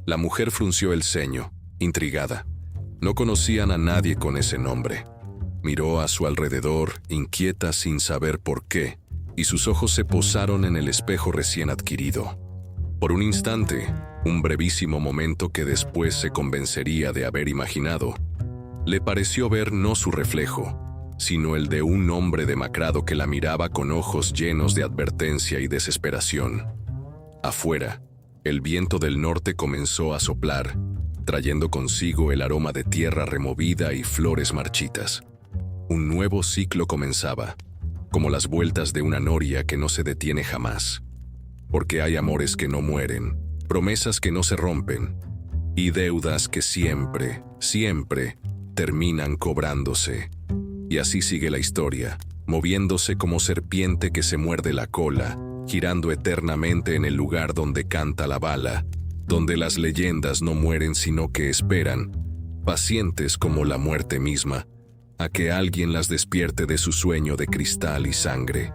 La mujer frunció el ceño, intrigada. No conocían a nadie con ese nombre. Miró a su alrededor, inquieta sin saber por qué, y sus ojos se posaron en el espejo recién adquirido. Por un instante, un brevísimo momento que después se convencería de haber imaginado, le pareció ver no su reflejo, sino el de un hombre demacrado que la miraba con ojos llenos de advertencia y desesperación. Afuera, el viento del norte comenzó a soplar, trayendo consigo el aroma de tierra removida y flores marchitas. Un nuevo ciclo comenzaba, como las vueltas de una noria que no se detiene jamás. Porque hay amores que no mueren, promesas que no se rompen, y deudas que siempre, siempre terminan cobrándose. Y así sigue la historia, moviéndose como serpiente que se muerde la cola, girando eternamente en el lugar donde canta la bala, donde las leyendas no mueren sino que esperan, pacientes como la muerte misma, a que alguien las despierte de su sueño de cristal y sangre.